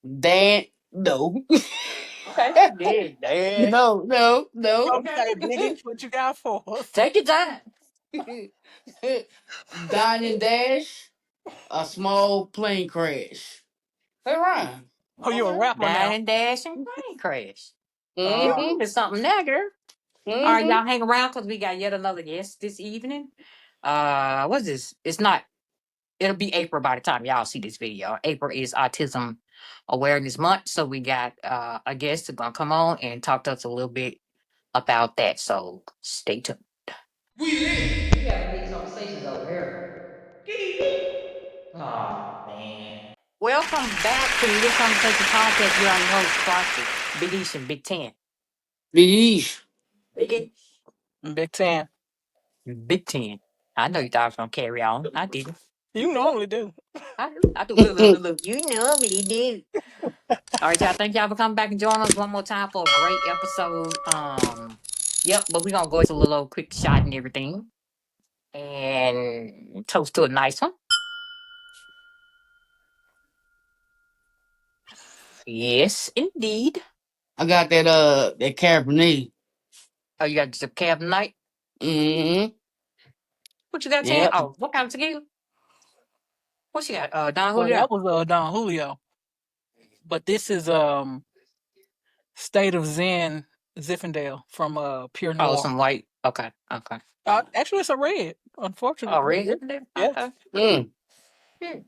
Dan, no. Okay. Dan. No. Okay, Biggie, what you got for us? Take your time. Dine and dash, a small plane crash. They rhyme. Oh, you a Okay. rapper Dine now? and dash and plane crash. You Uh, Mm-hmm. it's something there, girl. All right, Mm-hmm. y'all hang around because we got yet another guest this evening. What's this? It's not. It'll be April by the time y'all see this video. April is Autism Awareness Month, so we got a guest that's gonna come on and talk to us a little bit about that. So stay tuned. We having these conversations over here. Oh man. Welcome back to the This Conversation podcast. We're on your host, Frosty, Big East, and Big Ten. Yeesh. Big E, Big Ten. Big Ten. I know you thought I was gonna carry on. I didn't. You normally do. I do. I do. Look, look, look, look. You know me, dude. All right, y'all. Thank y'all for coming back and joining us one more time for a great episode. Yep, but we're gonna go into a little quick shot and everything. And toast to a nice one. Yes, indeed. I got that Cabernet. Oh, you got the cab night? Mm-hmm. What you got, Tan? Yep. Oh, what kind of tequila? What you got? Don Well, Julio? that was Don Julio, but this is State of Zen Zinfandel from Pure Oh, Noir. some white. Okay, okay. Actually, it's a red. Oh, Unfortunately, red Zinfandel? yeah, Okay. Mm. Hmm.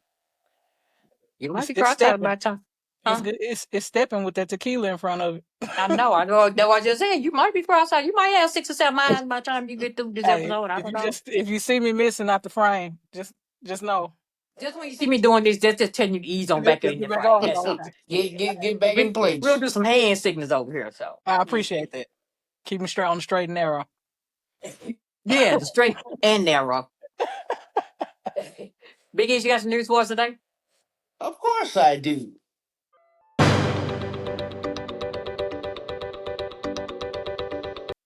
You might it's be it's cross-eyed stepping. about time. It's Huh? good. It's stepping with that tequila in front of it. I know. I know. That was just saying. You might be cross-eyed. You might have 6 or 7 minds by the time you get through this Hey, episode. I don't know. if you see me missing out the frame, just know. Just when you see me doing this, just telling you to ease on back Just in get your back frame. on. That's Oh, all. okay. Get back in We'll place. do some hand signals over here. So, I appreciate that. Keep me straight on the straight and narrow. yeah, the straight and narrow. Biggie, you got some news for us today? Of course I do.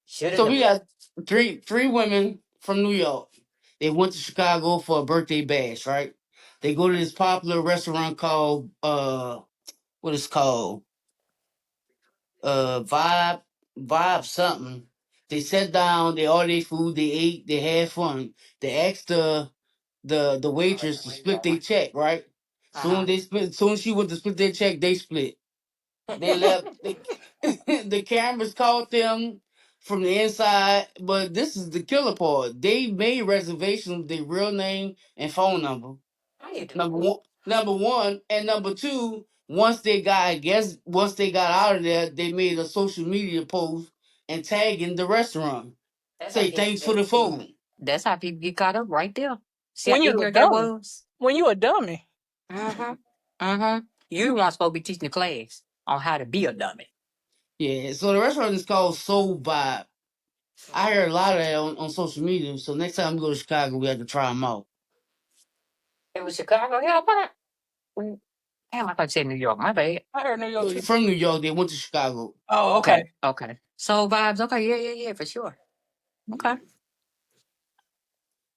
Should have So we known. got three women from New York. They went to Chicago for a birthday bash, right? They go to this popular restaurant called what is called Vibe something. They sat down, they ordered their food, they ate, they had fun. They asked the waitress to split their check, right? Uh Soon she went to split their check, they split. They huh. left. The cameras caught them from the inside, but this is the killer part. They made reservations with their real name and phone number. How you do? Number one, and number two. Once they got out of there, they made a social media post and tagging the restaurant. That's how Say people thanks for get. the food. That's how people get caught up right there. See how When you're a ignorant that dummy. was. When you a dummy. Mm-hmm. You weren't supposed to be teaching the class on how to be a dummy. Yeah, so the restaurant is called Soul Vibe. I heard a lot of that on social media. So next time we go to Chicago, we have to try them out. It was Chicago. Yeah, but damn, I thought you said New York. My bad. I heard New York So too. from New York, they went to Chicago. Oh, okay. Okay, okay. So vibes. Okay, yeah, for sure. Okay.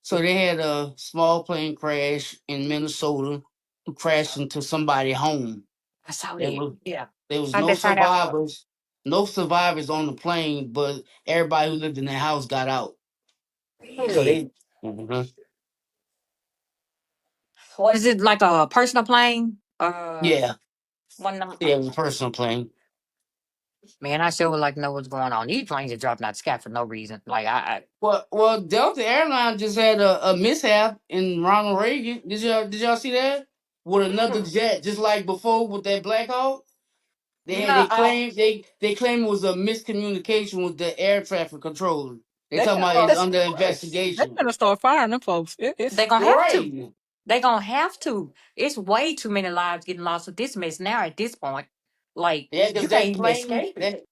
So they had a small plane crash in Minnesota, who crashed into somebody's home. I saw There that. was Yeah. there was How'd no that turn out for? survivors, no survivors on the plane, but everybody who lived in the house got out. So Really? they, Mhm. What is it like a personal plane? Yeah, One of them. yeah, it was a personal plane. Man, I sure would like to know what's going on. These planes are dropping out the sky for no reason. Like Well, Delta Airlines just had a mishap in Ronald Reagan. Did y'all see that? With another jet, just like before with that Black Hawk. no, They claim it was a miscommunication with the air traffic controller. They They talking finna about start. it's under They investigation. finna start firing them folks. It's they're gonna have to. Right. They're gonna have to. It's way too many lives getting lost with this mess now at this point. Like Yeah, you because can't that even plane escape it.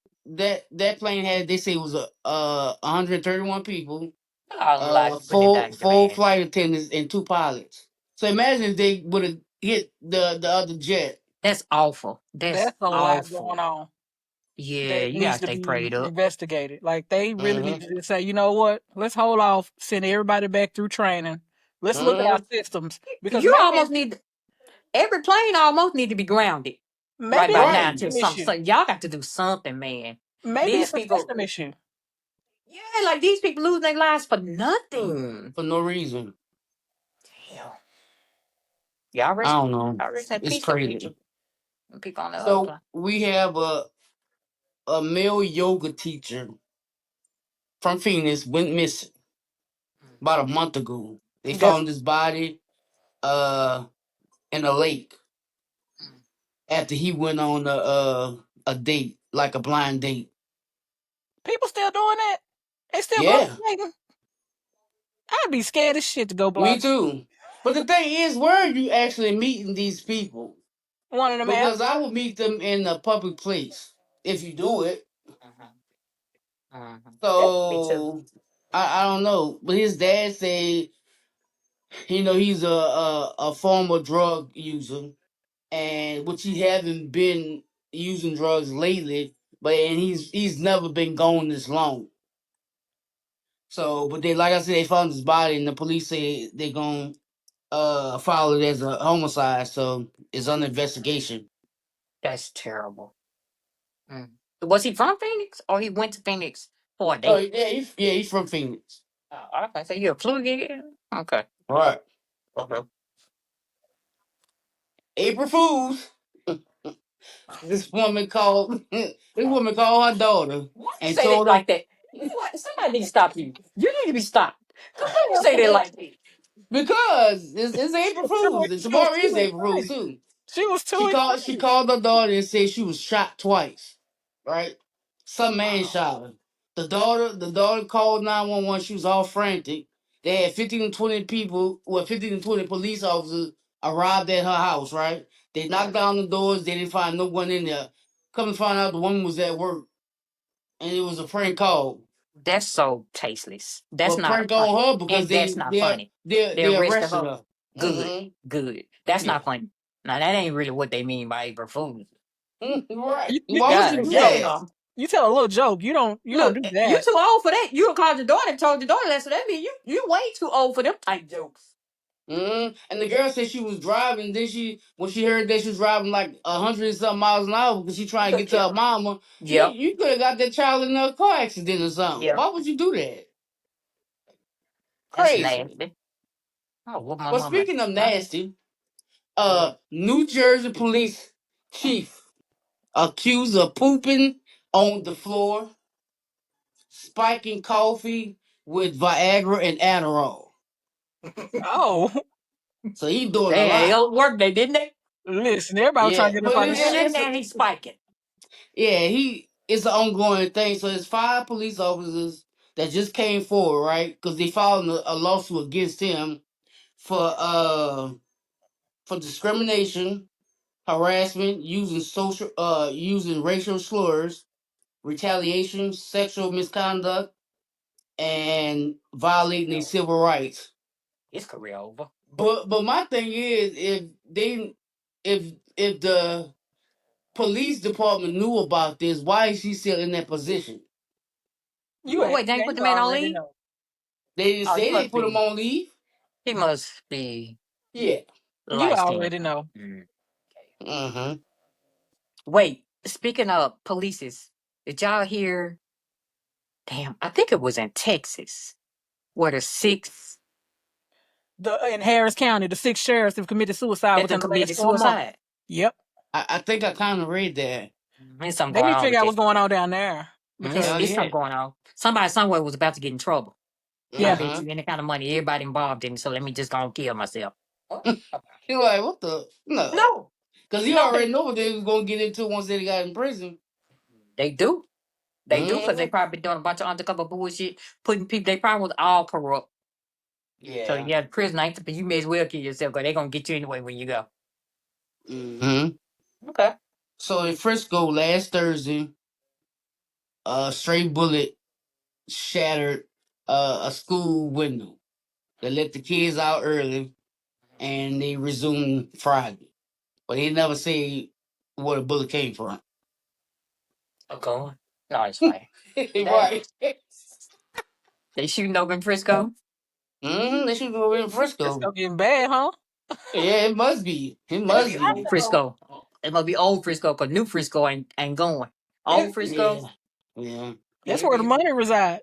that plane had, they say it was 131 people, All them lives putting in danger, four man. flight attendants and two pilots. So imagine if they would have hit the other jet. That's awful. That's that's a lot going awful. on Yeah, that you needs gotta to stay be prayed up. investigated. Like they really need Mm-hmm. to say, you know what? Let's hold off, send everybody back through training. Let's look at our Mm-hmm. systems because You maybe almost need every plane almost need to be grounded. right Maybe about it's a now Right. until system something. issue. So y'all got to do something, man. Maybe These it's a people, system issue. yeah, like these people losing their lives for nothing. For no reason. Damn. Y'all I rest, don't know. y'all rest in It's peace, of people. crazy. People on the other So planet. we have a male yoga teacher from Phoenix went missing about a month ago. They That's found his body in a lake after he went on a date, like a blind date. people still doing that. They still go Yeah, dating. I'd be scared as shit to go me blind. too. But the thing is, where are you actually meeting these people? One of them Because apps. I would meet them in a public place if you do it. That me too. So I don't know. But his dad say, he's a former drug user, and which he haven't been using drugs lately, and he's never been gone this long. So, but they, like I said, they found his body, and the police say they're gonna file it as a homicide. So it's under investigation. That's terrible. Mm. Was he from Phoenix or he went to Phoenix for a Oh date? yeah, he's from Phoenix. Oh, okay, so you're a flu again? Okay. Right. Okay. April Fools. This woman called her daughter Why you and say that told her like that? You know what? Somebody need to stop you. You need to be stopped. Why you say that like that? because it's April Fools and She was tomorrow too is April Fools excited. too. She was too She excited. called her daughter and said she was shot twice. Right? Some man Oh, shot her. The daughter called 911. She was all frantic. They had 15 to 20 people, 15 to 20 police officers arrived at her house, right? They knocked down the doors. They didn't find no one in there. Come to find out the woman was at work and it was a prank call. that's so tasteless. That's But not a prank prank. on her because And that's not funny. They they arrested arrested her. her. Good. Mm-hmm. Good. That's Yeah. not funny. Now that ain't really what they mean by April Fools. Right. You, you, Why you, would you God do you, tell, that? damn. you tell a little joke. You don't Look, do you that. too old for that. You called your daughter and told your daughter that, so that means you way too old for them type jokes. And the girl said she was driving. Then when she heard that she was driving like 100 and something miles an hour because she You trying to could get to her kill her. mama, Yep. you could have got that child in a car accident or something. Yep. Why would you do that? That's Crazy. nasty. Oh, what my But mama. speaking of Huh? nasty, New Jersey police chief accused of pooping on the floor, spiking coffee with Viagra and Adderall. Oh, So he doing a They had lot. hell work they didn't they? listen, everybody was trying Yeah, to get up but out of And there. then there he's spiking. yeah, it's an ongoing thing. So it's 5 police officers that just came forward, right? Because they filed a lawsuit against him for discrimination, harassment, using racial slurs, retaliation, sexual misconduct, and violating their civil rights. His career over. But my thing is, if the police department knew about this, why is he still in that position? You, Wait, they ain't yeah, put you the man on already leave? know. They didn't Oh, say they put him on leave. he must be Yeah. You light skinned. already know. Mm. Mm-hmm. Wait, speaking of polices, did y'all hear? Damn, I think it was in Texas where the six In Harris County, the 6 sheriffs have committed suicide that done within the last committed 4 months. suicide. Yep. I think I kind of read that. There's something They going need to on figure with out that. what's going on down there It's, Hell because it's yeah. something going on. Somebody somewhere was about to get in trouble. I yeah, bet Mm-hmm. you any kind of money, everybody involved in it. So let me just go and kill myself. You're like, what the? No. No, Because he no, already know what they was going to get into once they got in prison. they do. They do because they Mm-hmm. probably been doing a bunch of undercover bullshit, putting people. They probably was all corrupt. So Yeah. yeah, the prison ain't. But you may as well kill yourself because they gonna get you anyway when you go. Mm-hmm. Okay. So in Frisco last Thursday, a stray bullet shattered a school window. They let the kids out early and they resumed Friday. But they never say where the bullet came from. Okay. No, it's fine. Right. They shooting over in Frisco. They should go in it's Frisco. gonna get bad, huh? Yeah, it must be. It Let me must get be. Frisco. It must be old Frisco because new Frisco ain't going. It, Old Frisco. Yeah. Yeah. that's Yeah, where the money reside.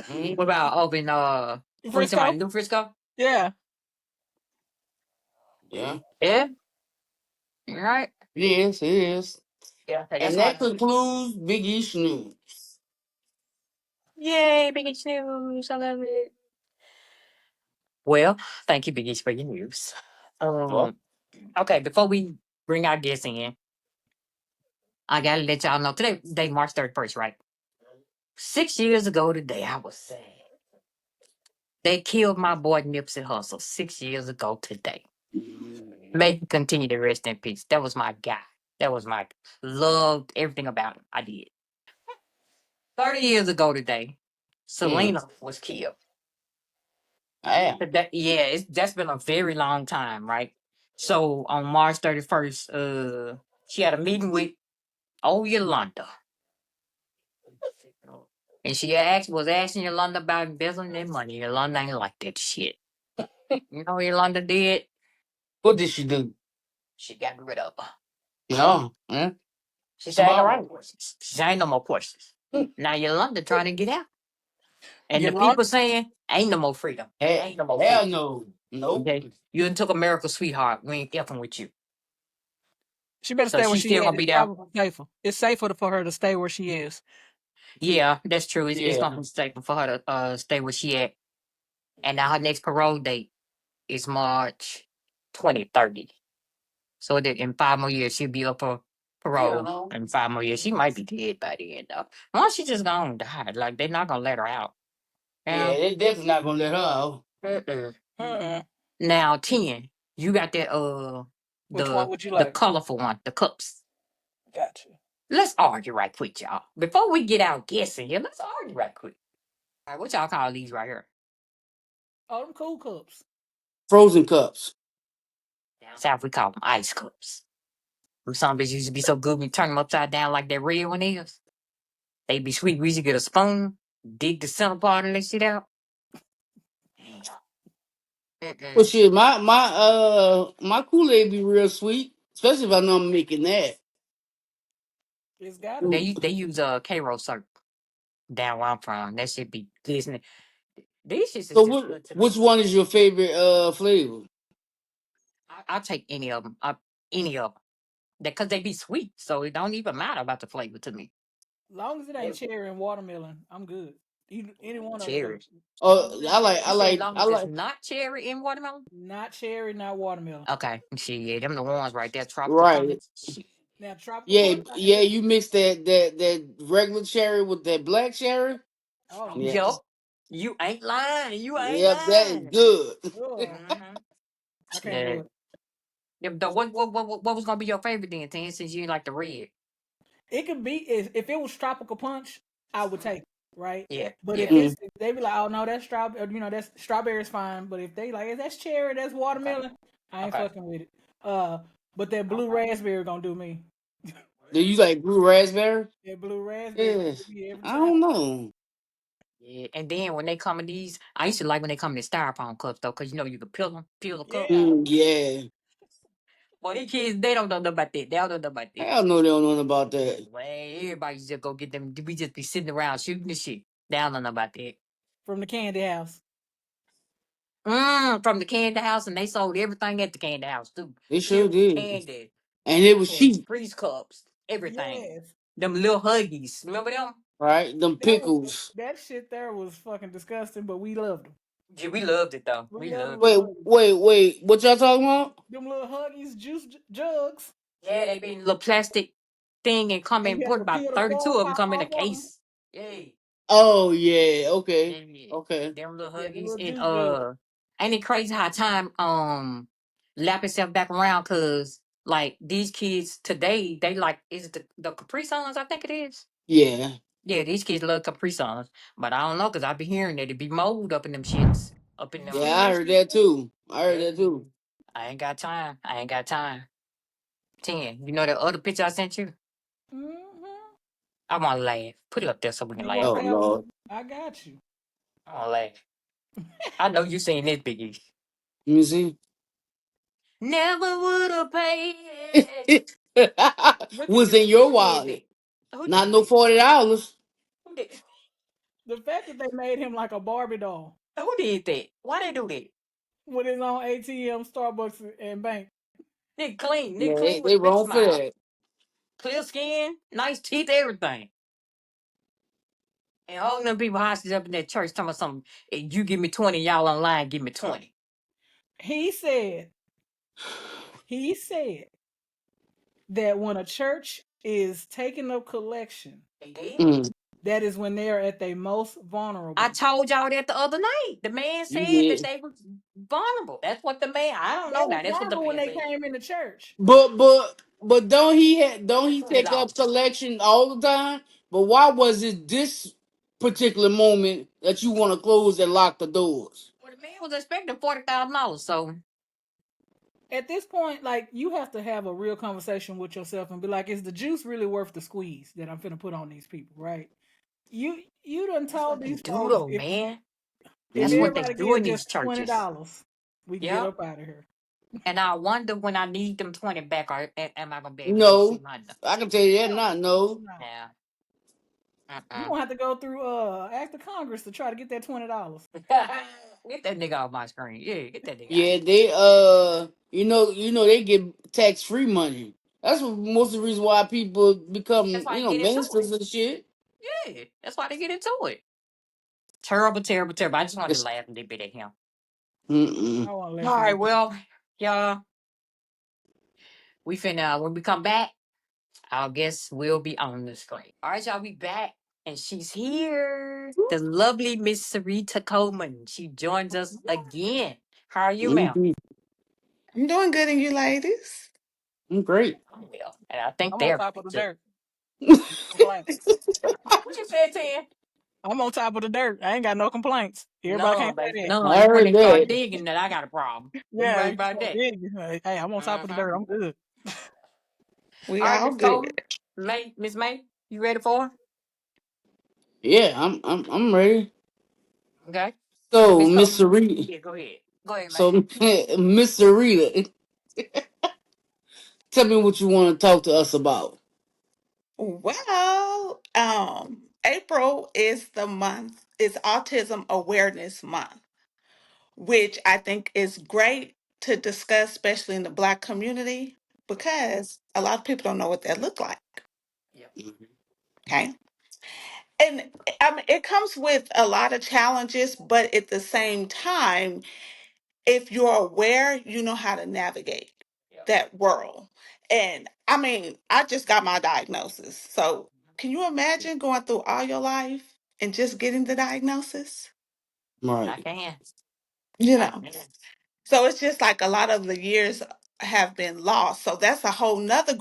Mm, what about over in what you talking Frisco. about, New Frisco? Yeah. yeah. Yeah, you're right. Yes, it is. Yeah, that's And why. that concludes Big East News. Yay, Biggie News. I love it. Well, thank you, Biggie, for your news. Well, Um, okay, before we bring our guests in, I gotta let y'all know today, March 31st, right? 6 years ago today, I was sad. They killed my boy Nipsey Hussle 6 years ago today. May he continue to rest in peace. That was my guy. That was my loved everything about him. I did. 30 years ago today, mm, Selena was killed. damn. Yeah, that's been a very long time, right? So on March 31st, she had a meeting with Yolanda. And she was asking Yolanda about embezzling that money. Yolanda ain't like that shit. You know what Yolanda did? What did she do? She got rid of her. No. Yeah. She said, ain't no Smart. more questions. She said, ain't no more questions. Now Yolanda trying to get out. And the Yolanda, people saying, ain't no more freedom. Hell, Ain't no more hell freedom. no. Nope. Okay? You done took America's sweetheart. We ain't effing with you. she better So stay where she's she still at. gonna be It's there. probably safer. It's safer for her to stay where she is. Yeah, that's true. It's Yeah. gonna be safe for her to stay where she at. And now her next parole date is March 2030. So that in 5 more years she'll be up for parole. In 5 more years, she might be dead by the end though. Once she just gonna die, like they're not gonna let her out. Yeah, Yeah. they definitely not gonna let her out. Mm-mm. Uh-uh. Now 10, you got that Which one the would you the like? colorful one, the cups. Gotcha. Let's argue right quick, y'all. Before we get out guessing here, let's argue right quick. All right, what y'all call these right here? Oh, them cool cups. Frozen cups. Down south we call them ice cups. Some bitches used to be so good we turn them upside down like that red one is. They be sweet. We used to get a spoon, dig the center part of that shit out. Well, Mm-mm. shit, my Kool Aid be real sweet, especially if I know I'm making that. It's gotta They be. they use K-Roll syrup down where I'm from. That shit be good. These shits is So, just good to me. which one is your favorite flavor? I'll take any of them. Any of them. Because they be sweet, so it don't even matter about the flavor to me. Long as it ain't cherry and watermelon, I'm good. Any one of them. Cherries. Long as Oh, it ain't cherry. You say as long I as it's like. not cherry and watermelon? Not cherry, not watermelon. Okay. Shit, yeah, them the ones right there. Tropical Right. punch. Shit. Now tropical Yeah, punch, I can yeah. do. You mix that regular cherry with that black cherry. Oh Yeah, no. Yup. You ain't lying. You ain't yep, that is lying. good. Oh, Mm-hmm. I can't do Yeah. it. Yeah, but what was gonna be your favorite then, Ten, since you like the red? It could be if it was tropical punch, I would take it, right? Yeah, But yeah. if they be like, oh no, that's strawberry, that's strawberry's fine. But if they like, that's cherry, that's Okay. watermelon, I ain't Okay. fucking with it. But that blue raspberry gonna do me. Do you like blue raspberry? That blue raspberry gonna Yeah, do me every I time. don't know. Yeah, and then when they come in these, I used to like when they come in styrofoam cups though, cause you know you could peel them, peel the cup. Yeah. Yeah, Boy, these kids they don't know nothing about that. They don't know nothing about that. hell no, they don't know about that. Man, everybody just go get them. We just be sitting around shooting the shit. They don't know about that. From the candy house. From the candy house, and they sold everything at the candy house too. They sure Children did, candy, and it was and cheap, freeze cups, everything. Yes. Them little huggies, remember them? right? Them That was pickles. that shit there was fucking disgusting, but we loved them. Yeah, we loved it though. We We loved them loved it. little Wait, huggies. wait. What y'all talking about? Them little huggies juice jugs. Yeah, they be in a little plastic thing and come And in. you had What to about peel the 32 foil of them pop come in a off of them. case? Yeah. Oh yeah, Yeah, okay, yeah. okay. Them little Yeah, the huggies little and juice jug. ain't it crazy how time lap itself back around? Cause like these kids today, they like is it the Capri Suns? I think it is. Yeah, Yeah, these kids love Capri Suns, but I don't know cause I be hearing that it be mold up in them shits, up in You them. yeah. seen I that heard shit? that too. I heard Yeah, that too. I ain't got time. I ain't got time. 10. You know that other picture I sent you? Mm-hmm. I want to laugh. Put it up there so we can You laugh want Oh right that quick. one? Lord, I got you. I want to laugh. I know you seen this, Biggie. let me see. Never would have paid it. Look at was this. in your Who did wallet. that? Who Not did no that? $40. Who did? The fact that they made him like a Barbie doll Who did that? Why they do that? with his own ATM, Starbucks, and bank. Nigga clean. Nigga Yeah, clean with they a big wrong for smile. that. Clear skin, nice teeth, everything. And all them people hostage up in that church talking about something. If you give me 20, y'all online, give me 20. He said, he said that when a church is taking up collection, They did. Mm, that is when they are at their most I vulnerable. told y'all that the other night. The man you said that did. they was vulnerable. That's what the man. I don't They know was now. That's what the vulnerable when man they said. came into church. But don't he take up $20. collection all the time? But why was it this particular moment that you want to close and lock the doors? Well, the man was expecting $40,000. So At this point, like you have to have a real conversation with yourself and be like, is the juice really worth the squeeze that I'm finna put on these people, right? You done that's told what they these do, folks though, man. if That's Mm, what they everybody do in give these just churches. $20, we can get Yeah. up out of here. And I wonder when I need them 20 back, am I gonna be able to go see no, my? I can tell you that. No, Not no. no. Yeah. You Uh-uh. gonna have to go through Act of Congress to try to get that $20. Get that nigga off my screen. Yeah, get that nigga out. Yeah, they they get tax free money. That's what most of the reason why people become That's why I get into it. ministers and shit. Yeah, that's why they get into it. Terrible, terrible, terrible. I just wanted to It's, laugh a little bit at him. I mm-mm. want to All laugh a right, little bit. well, y'all, we finna when we come back, I guess we'll be on the screen. All right, y'all, we back. And she's here. The lovely Miss Syreeta Coleman. She joins us again. How are you, ma'am? Mhm. I'm doing good, and you ladies? I'm great. I'm well. And I think I'm on they're top of the too. dirt. Complaints. What you said, Tim? I'm on top of the dirt. I ain't got no complaints. Everybody None, can't baby. say that. None. I It's when heard they start that. digging that I got a problem. You Yeah, right you about start that. digging. Like, hey, I'm on top of the Mm-hmm. dirt. I'm good. We All right, all Miss good. Coleman. May, Miss May, you ready for her? Yeah, I'm ready. Okay. So Miss Miss Coleman. Sarita, Yeah, go ahead. Go ahead, May. so Miss Sarita, tell me what you want to talk to us about. Well, April is the month, is Autism Awareness Month, which I think is great to discuss, especially in the Black community, because a lot of people don't know what that look like. Yep. Mhm. Okay. And I mean, it comes with a lot of challenges, but at the same time, if you're aware, you know how to navigate Yep. that world. And I mean, I just got my diagnosis. So can you imagine going through all your life and just getting the diagnosis? I Right. can. You I know, can. so it's just like a lot of the years have been lost. So that's a whole nother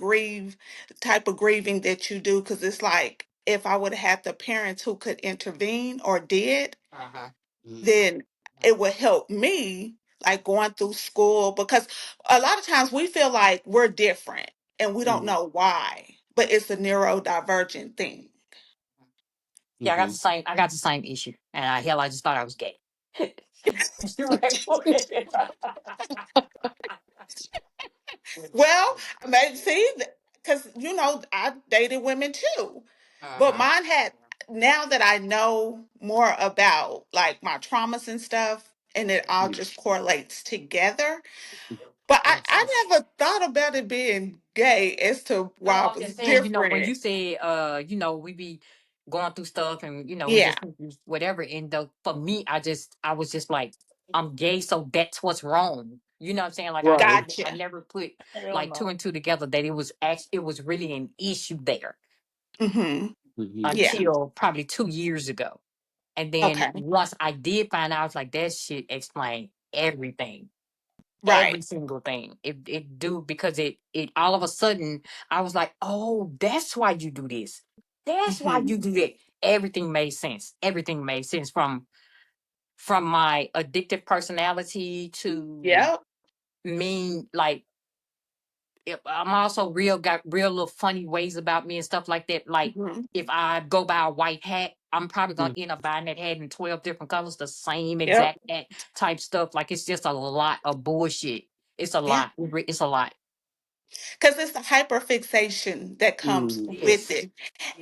type of grieving that you do, because it's like if I would have had the parents who could intervene or did, Uh-huh. Mhm. then it would help me, like going through school, because a lot of times we feel like we're different and we don't Mhm. know why, but it's a neurodivergent thing. Yeah, Mhm. I got the same issue. And hell, I just thought I was gay. You right for it. Well, maybe see, because I dated women too, but Uh-huh. mine had, now that I know more about like my traumas and stuff, and it all just correlates together. But I, Makes sense. I never thought about it being gay as to No, why I I'm was just saying, when different. you said, we be going through stuff and, we Yeah, just whatever. And for me, I was just like, I'm gay, so that's what's wrong. You know what I'm saying? Like, Right. I gotcha. never put Hell like two no. and two together that it was really an issue there Mm-hmm. Mhm. Yeah. until probably 2 years ago. And then Okay. once I did find out, I was like, that shit explained everything. Right. Every single thing. It do because it all of a sudden I was like, oh, that's why you do this. That's why Mm-hmm. you do that. Everything made sense. Everything made sense from my addictive personality to Yep. mean like I'm also got real little funny ways about me and stuff like that. Like Mm-hmm. if I go buy a white hat, I'm probably gonna Mhm. end up buying that hat in 12 different colors, the same Yep. exact hat type stuff. Like it's just a lot of bullshit. It's a Yeah. lot. It's a lot. because it's the hyperfixation that comes Mm. with Yes. it.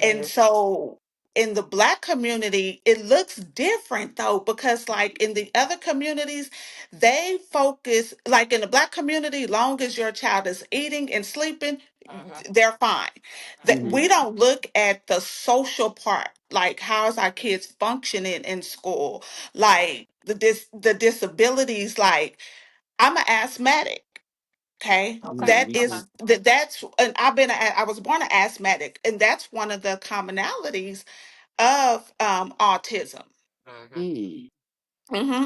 And Yes. so in the Black community, it looks different though, because like in the other communities, they focus, like in the Black community, long as your child is eating and sleeping, Uh-huh. they're fine. That Uh-huh. Mhm. we don't look at the social part, like how's our kids functioning in school, like the disabilities, like I'm an asthmatic. Okay, Okay. Mhm. Okay. that's and I was born an asthmatic, and that's one of the commonalities of autism. Uh-huh. Mm.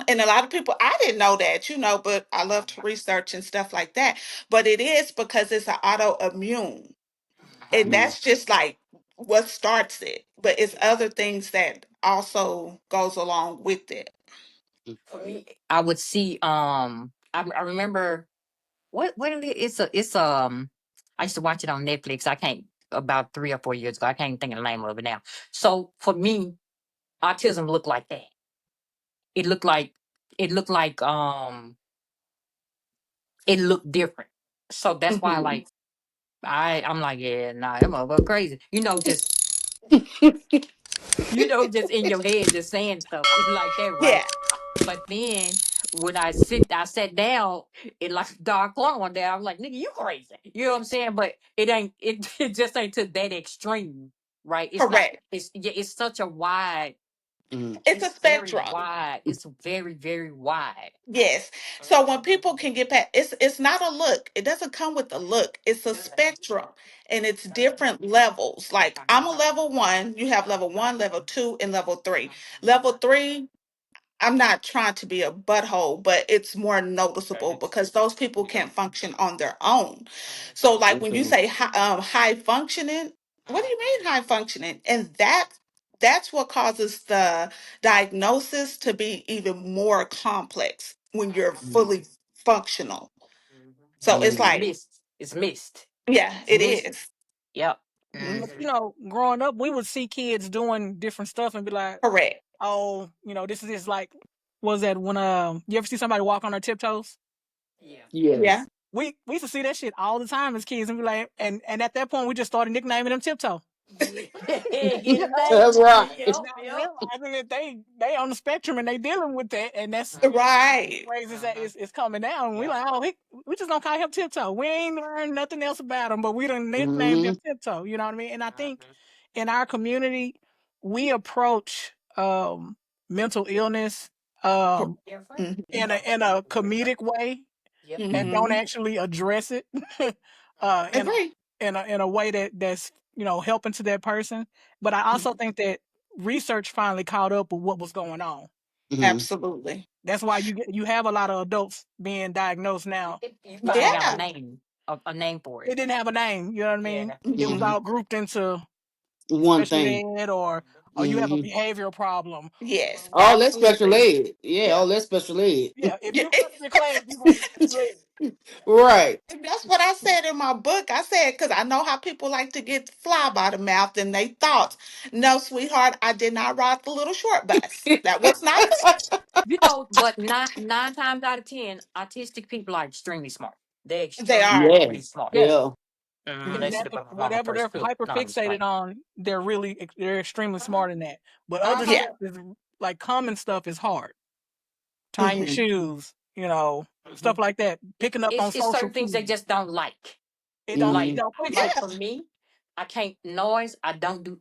And a lot of people, I didn't know that, but I love to research and stuff like that. But it is because it's an autoimmune, Uh-huh. and Mm. that's just like what starts it. But it's other things that also goes along with it. For me, I would see. I remember what it is. It's I used to watch it on Netflix. I can't about 3 or 4 years ago. I can't even think of the name of it now. So for me, autism looked like that. It looked like it looked like it looked different. So that's why Hmm. like I'm like, yeah, nah, that motherfucker crazy. Just in your head, just saying stuff like that, right? Yeah, But then when I sat down in like a dark corner one day, I was like, nigga, you crazy. You know what I'm saying? But it ain't, it just ain't to that extreme, right? It's not, correct. it's such a wide, Mm. It's a it's very spectrum. wide. It's very, very wide. Yes. So when people can get past, it's not a look. It doesn't come with a look. It's a spectrum, and it's different levels. Like I'm a level one. You have level one, level two, and level three. Level three, I'm not trying to be a butthole, but it's more noticeable because those people can't function on their own. So, like when you Okay. say high functioning, what do you mean high functioning? And that's what causes the diagnosis to be even more complex when you're Mm. fully functional. So it's It's Mm. like, missed. It's missed. yeah, It's it missed. is. Yep. Mhm. But Hmm. growing up, we would see kids doing different stuff and be like, Correct. "Oh, this is just like, was that when you ever see somebody walk on their tiptoes?" Yeah. Yeah. Yes. We used to see that shit all the time as kids and be like, and at that point we just started nicknaming them tiptoe. Yeah. You Get a know, name That's on it. right. Yep. not Yep. realizing that they on the spectrum and they dealing with that, and that's Right. ways Uh-huh. it's coming down. And we Yep. like, oh, we just gonna call him tiptoe. We ain't learned nothing else about him, but we done nicknamed him Hmm. tiptoe. You know what I mean? And I think Uh-huh. in our community, we approach mental illness Cor- um, Different. mhm. in a comedic way Yep. and don't Mhm. actually address it uh, in a Agree. in a way that's helping to that person. But I also Mhm. think that research finally caught up with what was going on. Hmm. Absolutely. That's why you have a lot of adults being diagnosed now. You finally got a Yeah. name, a name for It it. didn't have a name. You know what I mean? Yeah. It was Mhm. Hmm. all grouped into One special thing. ed or you have a Hmm. behavioral problem. Yes, All that special absolutely. ed. Yeah, Yeah, all that special ed. yeah. If Yeah, you flip your class, you're gonna be special ed. Right. and that's what I said in my book. I said, because I know how people like to get fly by the mouth and they thoughts. No, sweetheart, I did not ride the little short bus. That was not But nine times out of 10, autistic people are extremely smart. They're they are. extremely Yes. smart. Yes. Yeah. They And should that have been my mama whatever they're first pick. hyper No, I'm just fixated playing. on, they're extremely Uh-huh. smart in that. But other Uh-huh. Yeah. stuff is like common stuff is hard. Tying your Hmm. shoes, Hmm. stuff like that. Picking up on It's social certain things they cues. just don't like. It don't it Hmm. Like don't fix like it. Yeah. for me, I can't noise. I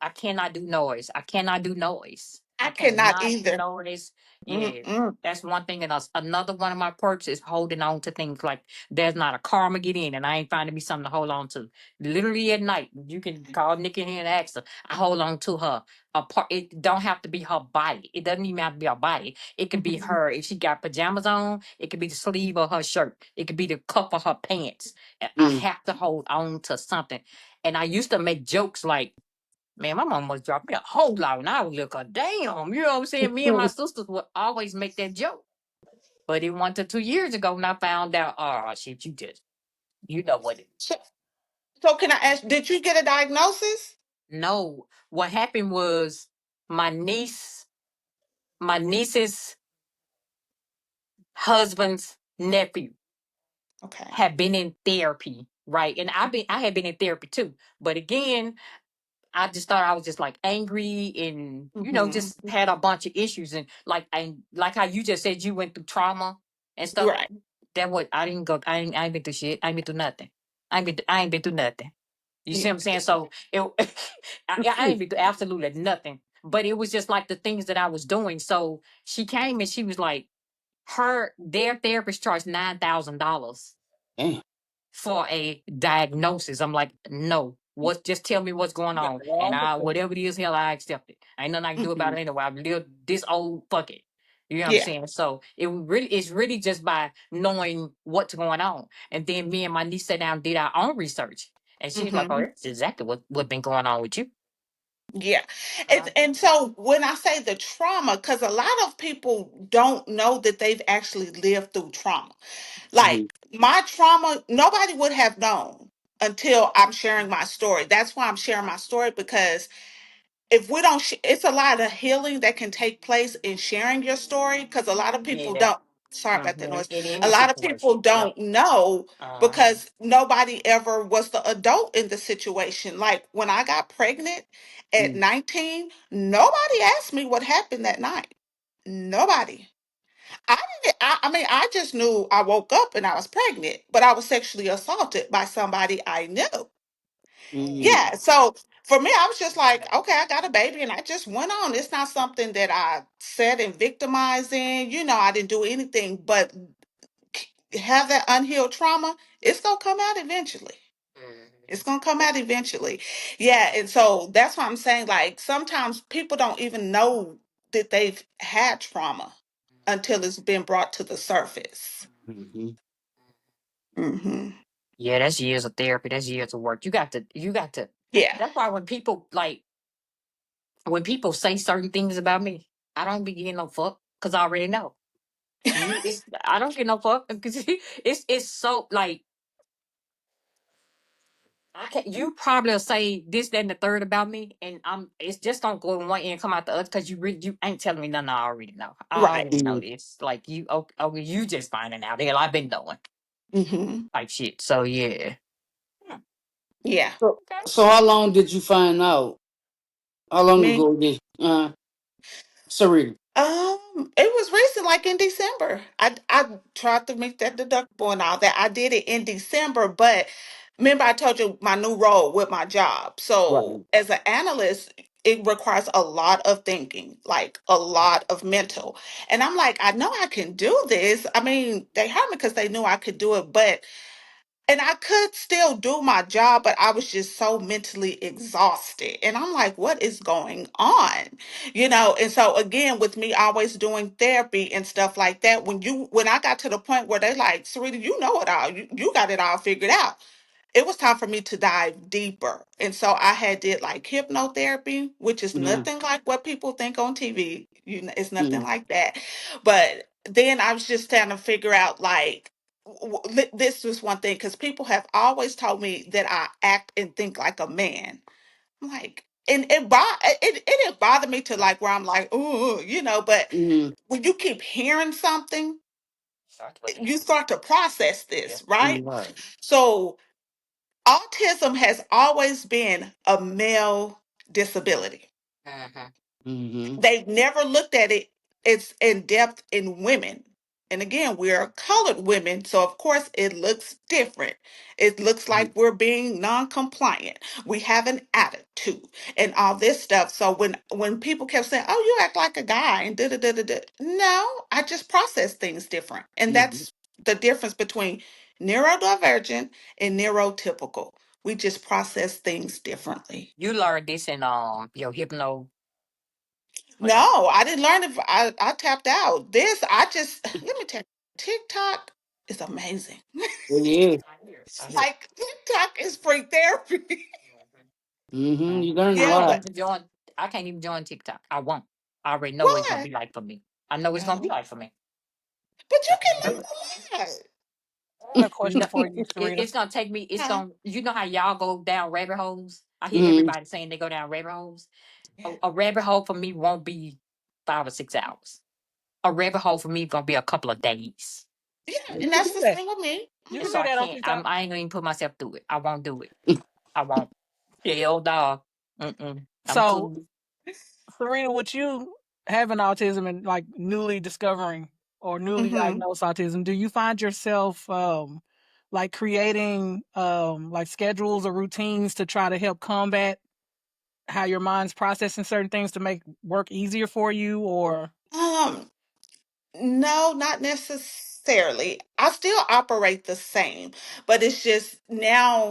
cannot do noise. I cannot do noise. I I cannot cannot do either. noise. Yeah. Mm-mm. That's one thing. And another one of my perks is holding on to things like there's not a karma get in, and I ain't finding me something to hold on to. Literally at night, you can call Nikki here and ask her. I hold on to her. A part. It don't have to be her body. It doesn't even have to be her body. It could be Mhm. her. If she got pajamas on, it could be the sleeve of her shirt. It could be the cuff of her pants. I Mm. have to hold on to something. And I used to make jokes like, man, my mom must drop me a whole lot when I was little. 'Cause damn, you know what I'm saying? Me and my sisters would always make that joke. But it 1 to 2 years ago when I found out, oh shit, you know what it. So, so can I ask, did you get a diagnosis? No, what happened was my niece, my niece's husband's nephew Okay. had been in therapy right? And I had been in therapy too, but again, I just thought I was just like angry and Hmm. just had a bunch of issues and like how you just said you went through trauma and stuff. Right. That what I didn't go. I ain't been through shit. I ain't been through nothing. I ain't been through nothing. You Yeah. see what I'm saying? So it, I ain't been through absolutely nothing. But it was just like the things that I was doing. So she came and she was like, their therapist charged $9,000 Damn. for a diagnosis. I'm like, no. What? Just tell me what's going on, and whatever it is, hell, I accept it. Ain't nothing I can do about Hmm. it anyway. I've lived this old. Fuck it. You know what I'm Yeah. saying? So it's really just by knowing what's going on, and then me and my niece sat down and did our own research, and she's like, "Oh, Hmm. that's exactly what been going on with you." Yeah. Uh, And so when I say the trauma, because a lot of people don't know that they've actually lived through trauma. Mm-hmm. Like my trauma, nobody would have known until I'm sharing my story. That's why I'm sharing my story, because if we don't it's a lot of healing that can take place in sharing your story, because a lot of people yeah. don't, sorry about that noise, In a any lot of situation. people Yep. don't know Uh-huh. because nobody ever was the adult in the situation. Like when I got pregnant at Mm-hmm. 19, nobody asked me what happened that night. Nobody. I mean, I just knew I woke up and I was pregnant, but I was sexually assaulted by somebody I knew. Mm-hmm. Yeah. So for me, I was just like, okay, I got a baby, and I just went on. It's not something that I sat and victimized in. I didn't do anything, but have that unhealed trauma, it's gonna come out eventually. It's gonna come out eventually. Yeah. And so that's why I'm saying, like, sometimes people don't even know that they've had trauma until it's been brought to the surface. Mm-hmm. Hmm. Yeah, that's years of therapy. That's years of work. You got to. Yeah. That's why when people say certain things about me, I don't be getting no fuck because I already know. I don't get no fuck because it's so like I can you probably will say this, that, and the third about me, and it's just don't go in one ear and come out the other because you ain't telling me nothing I already know. I Right. already know this. Like you, okay, you just finding out. Hell, I've been knowing Hmm. type shit. So yeah. Hmm, Yeah. So, okay. so how long did you find out? How long Me. ago did Syreeta? It was recent, like in December. I tried to meet that deductible and all that. I did it in December, but remember I told you my new role with my job. So Right. as an analyst, it requires a lot of thinking, like a lot of mental. And I'm like, I know I can do this. I mean, they hired me because they knew I could do it, but and I could still do my job, but I was just so mentally exhausted. And I'm like, what is going on? And so again, with me always doing therapy and stuff like that, when I got to the point where they like, Sarita, you know it all. You got it all figured out, it was time for me to dive deeper. And so I had did like hypnotherapy, which is Mm-hmm. nothing like what people think on TV. It's nothing Mm-hmm. like that. But then I was just trying to figure out like this was one thing, because people have always told me that I act and think like a man. I'm like, and it didn't bother me to like where I'm like, ooh, but Mm-hmm. when you keep hearing something, Start with the you hands. start to process Yeah. this, right? Right. So autism has always been a male disability. Mm-hmm. Mm-hmm. They've never looked at it as in depth in women. And again, we're colored women, so of course it looks different. It looks like we're being non-compliant. We have an attitude and all this stuff. So when people kept saying, "Oh, you act like a guy," and da da da da da, no, I just process things different, and Mm-hmm. that's the difference between neurodivergent and neurotypical. We just process things differently. You learned this in your hypno whatever. No, I didn't learn it. I tapped out. I just let me tell you, TikTok is amazing. It is. I hear. I hear. Like TikTok is free therapy. Mm-hmm. You Mhm. learn a I Yeah, can't lot. but even join. I can't even join TikTok. I won't. I already know what it's gonna why? be like for me. I know it's gonna be No, like for me. but you I can know it. learn a lot. I got a question No, for you, Sarita. it's gonna take me. It's Huh? gonna. You know how y'all go down rabbit holes. I hear Mm-hmm. everybody saying they go down rabbit holes. Yeah, A rabbit hole for me won't be 5 or 6 hours. A rabbit hole for me gonna be a couple of days. yeah, You and can that's do the that. same with me. You And can so do I that on can't. TikTok. I ain't gonna even put myself through it. I won't do it. I won't. Hell dog. Mm-mm. I'm So, cool. Serena, with you having autism and like newly discovering or newly Mm-hmm. diagnosed autism, do you find yourself like creating like schedules or routines to try to help combat how your mind's processing certain things to make work easier for you? Or Um, no, not necessarily. I still operate the same, but it's just now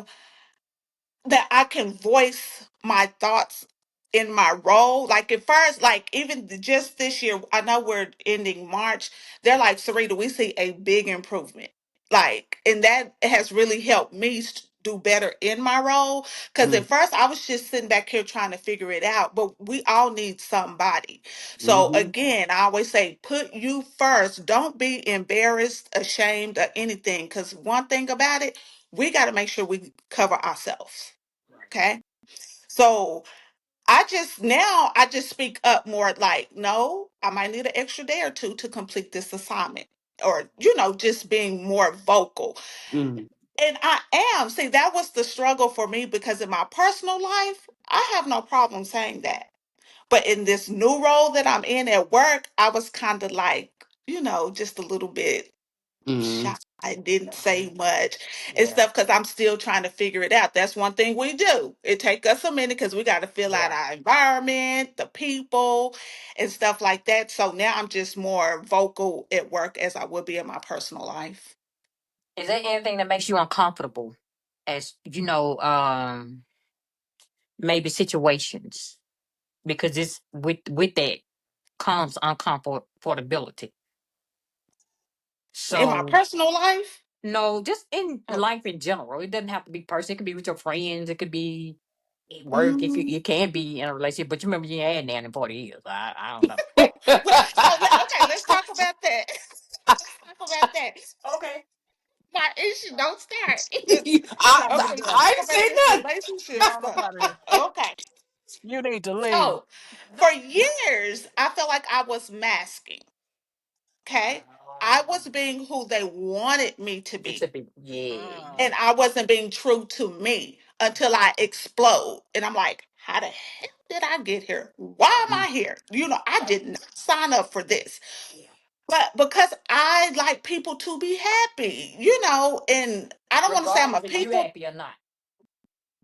that I can voice my thoughts in my role. Like at first, like even just this year, I know we're ending March. They're like, Sarita, we see a big improvement. Like, and that has really helped me do better in my role. Because at first, I was just sitting back here trying to figure it out. But we all need somebody. So Mm-hmm. again, I always say, put you first. Don't be embarrassed, ashamed, or anything. Because one thing about it, we got to make sure we cover ourselves. Okay. So I just speak up more like, no, I might need an extra day or two to complete this assignment. Or, just being more vocal. Mm-hmm. And I am. See, that was the struggle for me because in my personal life, I have no problem saying that. But in this new role that I'm in at work, I was kind of like, just a little bit Mm-hmm. shy. I didn't say much and Yeah. stuff because I'm still trying to figure it out. That's one thing we do. It take us a minute because we got to fill out Yeah. our environment, the people, and stuff like that. So now I'm just more vocal at work as I would be in my personal life. Is there anything that makes you uncomfortable? As maybe situations because it's with that comes uncomfortability. In my So personal life, no, just in oh, life in general. It doesn't have to be person. It could be with your friends. It could be at work. mm, It can be in a relationship. But you remember you ain't had that in 40 years. I don't know. okay, let's talk about that. Let's talk about that. Okay. My issue don't start. Now we're gonna yeah, I talk ain't about say this nothing. relationship get on up stuff. out of here. Okay. You need to leave. So for years, I felt like I was masking. Okay. I was being who they wanted me to You be. to be yeah. Mm. And I wasn't being true to me until I explode. And I'm like, how the hell did I get here? Why am I here? I did not sign up for this. Yeah. But because I like people to be happy, and I don't want to say I'm a Regardless if you people. happy or not.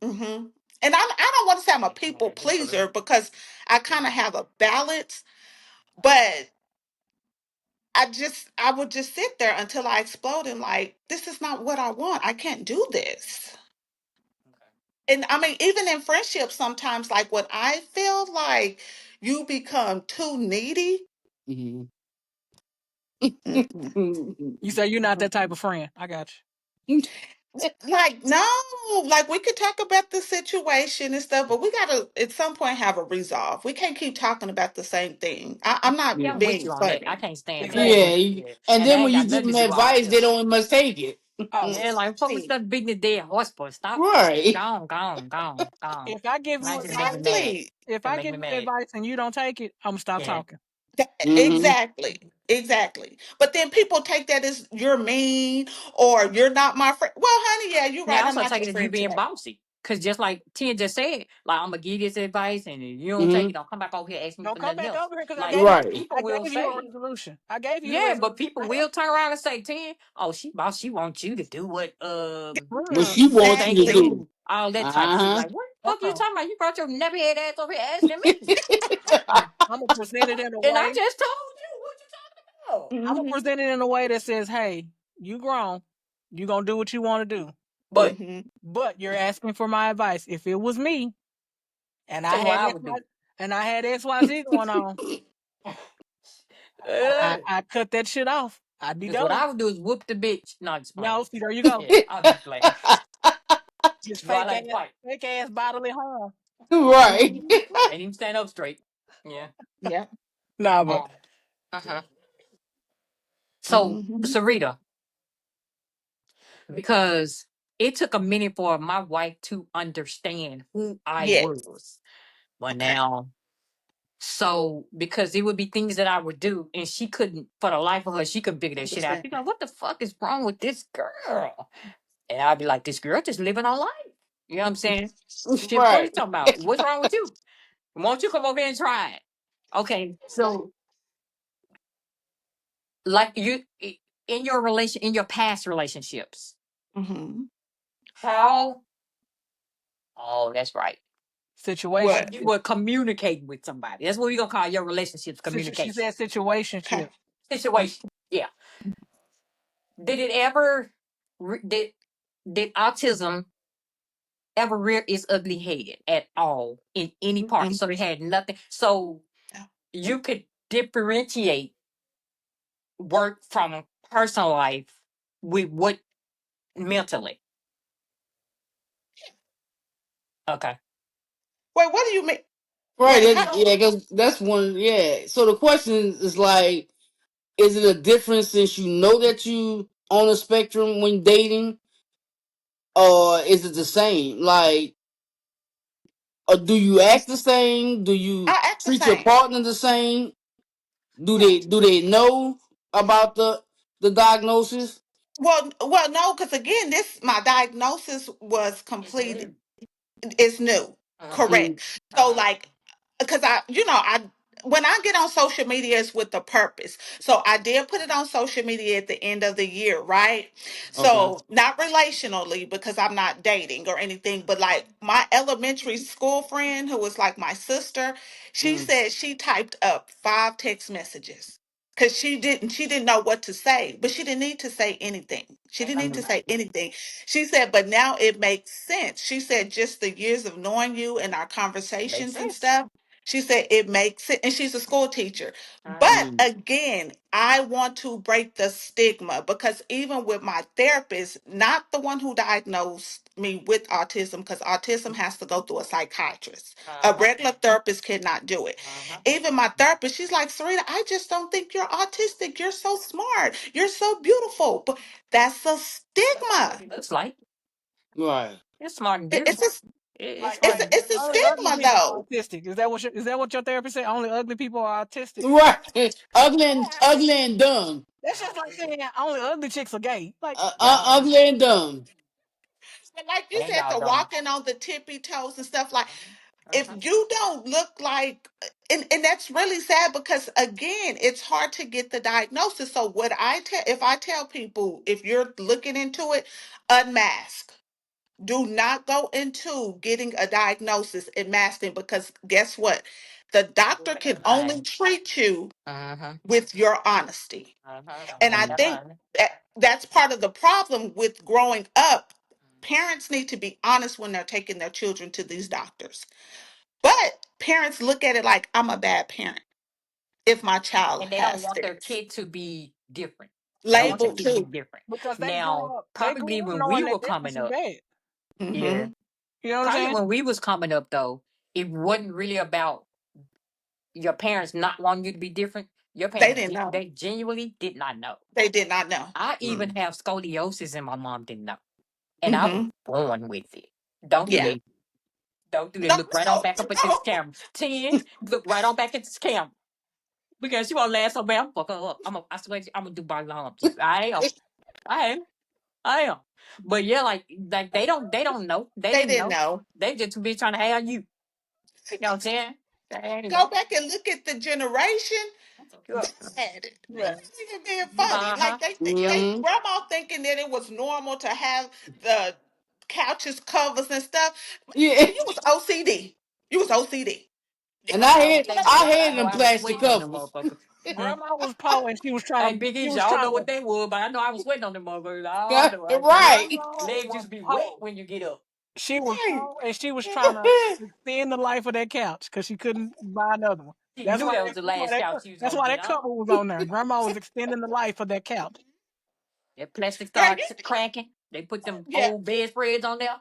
hmm And I don't want to say I'm a Yeah, come on, people got this for pleaser me. because I kind of have a balance, but I would just sit there until I explode and like, this is not what I want. I can't do this. And I mean, even in friendships, sometimes like when I feel like you become too needy, Mhm. mm, You say you're not that type of friend. I got like no, like we could talk about the situation and stuff, but we gotta at some point have a resolve. We can't keep talking about the same thing. I'm not Yeah, Yeah. I'm with being you on that. I funny. can't you. stand that. Exactly. Yeah. Yeah. And And that then ain't when you got give nothing to them do with advice, they autism. don't must take it. Oh, Yeah, like fuck with Right. stuff beating the dead horse, but stop. Right. Gone. if I give Now you it just make advice, me mad. Exactly. if It I make give me you mad. advice and you don't take it, I'm gonna stop Yeah. talking. Hmm. Exactly. Exactly. But then people take that as you're mean or you're not my friend. Well, honey, yeah, you're Now right. I'm also not take your it as you friend being today. bossy. Cause just like Tia just said, like I'm gonna give you this advice, and if you don't take Hmm. it, don't come back over here asking me Don't for come nothing back else. over here because Like Right. people I will gave you a say, resolution. I gave you the yeah, but resolution. people will turn around and say, Tia, oh she boss, she wants you to do what What Mm. she she wants you think to to Exactly. do. do, all that type of shit. Uh Like what the fuck you Uh-uh. talking about? You brought your never ass over here asking me, Uh-uh. I'm gonna present it in a and I way. just told you what you talking about. I'm gonna hmm present it in a way that says, "Hey, you grown. You gonna do what you want to do, But hmm but you're asking for my advice. If it was me and I tell me what had I X, would Y, do. and I had XYZ going on, I cut that shit off. I'd be Because what done. I would do is whoop the bitch. No, just playing. No, see, there you go. Yeah, I'll just play. Just You know, I like to fight. fake ass bodily harm. Right. hmm Can't even stand up straight. Yeah. Yeah. Nah, but Um, uh-huh. So, hmm Sarita, because it took a minute for my wife to understand who I Yes. was. But Okay. now So because it would be things that I would do, and she couldn't, for the life of her, she couldn't figure that shit out. Understand. She's like, "What the fuck is wrong with this girl?" And I'd be like, "This girl just living her life." You know what I'm saying? Shit, what are you Right. talking about? What's wrong with you? Won't you come over here and try it? Okay, so like in your in your past relationships, Mm-hmm. how? Oh, that's right. How Situation. What? you were communicating with somebody. That's what we're gonna call your relationships She communication. said situationship. Okay. Situation. Yeah. Did it ever did autism ever rear its ugly head at all in any part? Mm-mm. So it had nothing. So No. you could differentiate work from personal life with what mentally. Okay. Wait, what do you mean? Right. Wait, how? Yeah, because that's one. Yeah. So the question is like, is it a difference since you know that you on a spectrum when dating, or is it the same? Like, or do you act the same? Do you I act the treat your same. partner the same? Do No. they know about the diagnosis? Well, no, because again, this my diagnosis was It's complete. new. It's new, Uh-huh. Mm, correct? So Uh-huh. like, because I when I get on social media, it's with a purpose. So I did put it on social media at the end of the year, right? okay. So not relationally because I'm not dating or anything, but like my elementary school friend who was like my sister, she Mm, said she typed up 5 text messages because she didn't know what to say, but she didn't need to say anything. She Ain't didn't got need to to mm, say. say anything. She said, but now it makes sense. She said, just the years of knowing you and our Makes conversations and sense. stuff. She said, it makes sense. And she's a school teacher. Uh-huh. But mm. again, I want to break the stigma because even with my therapist, not the one who diagnosed me with autism, because autism has to go through a psychiatrist. A Uh-huh. regular therapist cannot do it. Uh-huh. Even my therapist, she's like, Syreeta, I just don't think you're autistic. You're so smart. You're so beautiful. But that's a That's what stigma. it looks like. Right. It's smart and It's beautiful. a It's Like smart and it's a beautiful. only ugly stigma people are though. autistic. Is that what your therapist said? Only ugly people are autistic. Right. Ugly and dumb. That's just like saying only ugly chicks are gay. Like, Y'all, Ugly and dumb. But like you and said, y'all the don't. walking on the tippy toes and stuff like if Uh-huh. you don't look like and that's really sad because again it's hard to get the diagnosis. So what I tell if I tell people if you're looking into it, unmask. Do not go into getting a diagnosis and masking because guess what? The doctor can only Everything. treat you Uh-huh. with your honesty. Uh-huh. Don't And I have that Mm, think money. that's part of the problem with growing up. Parents need to be honest when they're taking their children to these doctors. But parents look at it like I'm a bad parent if my child And they don't has want their this kid to be different. They don't want their label kid to be too. different. because Now, they probably grew up when we knowing were that coming difference is up, bad. yeah. Hmm. You know what I'm Probably saying? when we was coming up though, it wasn't really about your parents not wanting you to be different. Your They parents didn't know. they genuinely did not know. They did not know. I even mm. have scoliosis and my mom didn't know. And I was Hmm. born with it. Don't do Yeah. that. Don't do that. No, Look right on back up at this no. camera. 10, look right on back at this camera. Because you won't last so bad. I'm fuck her up. I swear to you, I'm gonna do body humps. I am. I am. I am. But yeah, like they don't know. They They didn't didn't know. know. They just too busy trying to have you. You know what I'm saying? They ain't Go know. back and look at the generation. Yeah. Bad. It Yeah. wasn't even being funny. Uh-huh. Like they Mm. grandma thinking that it was normal to have the couches covers and stuff. Yeah. You was OCD. You was OCD. And I don't know what they I were, but I had know them I was plastic sweating on them covers. motherfuckers. Mm. Grandma was poor and Hey, Big she Easy, was I don't trying know to what they were, but I know I was sweating on them motherfuckers. I know. I tell you. Right. grandma Legs was used to be wet poor. when you get up. She was Right. poor and she was trying to extend the life of that couch because she couldn't buy another one. She knew that was the last couch she was That's gonna why get that on. cover was on there. Grandma was extending the life of that couch. That plastic Girl, you starts cracking. They put them yeah. old bedspreads on there.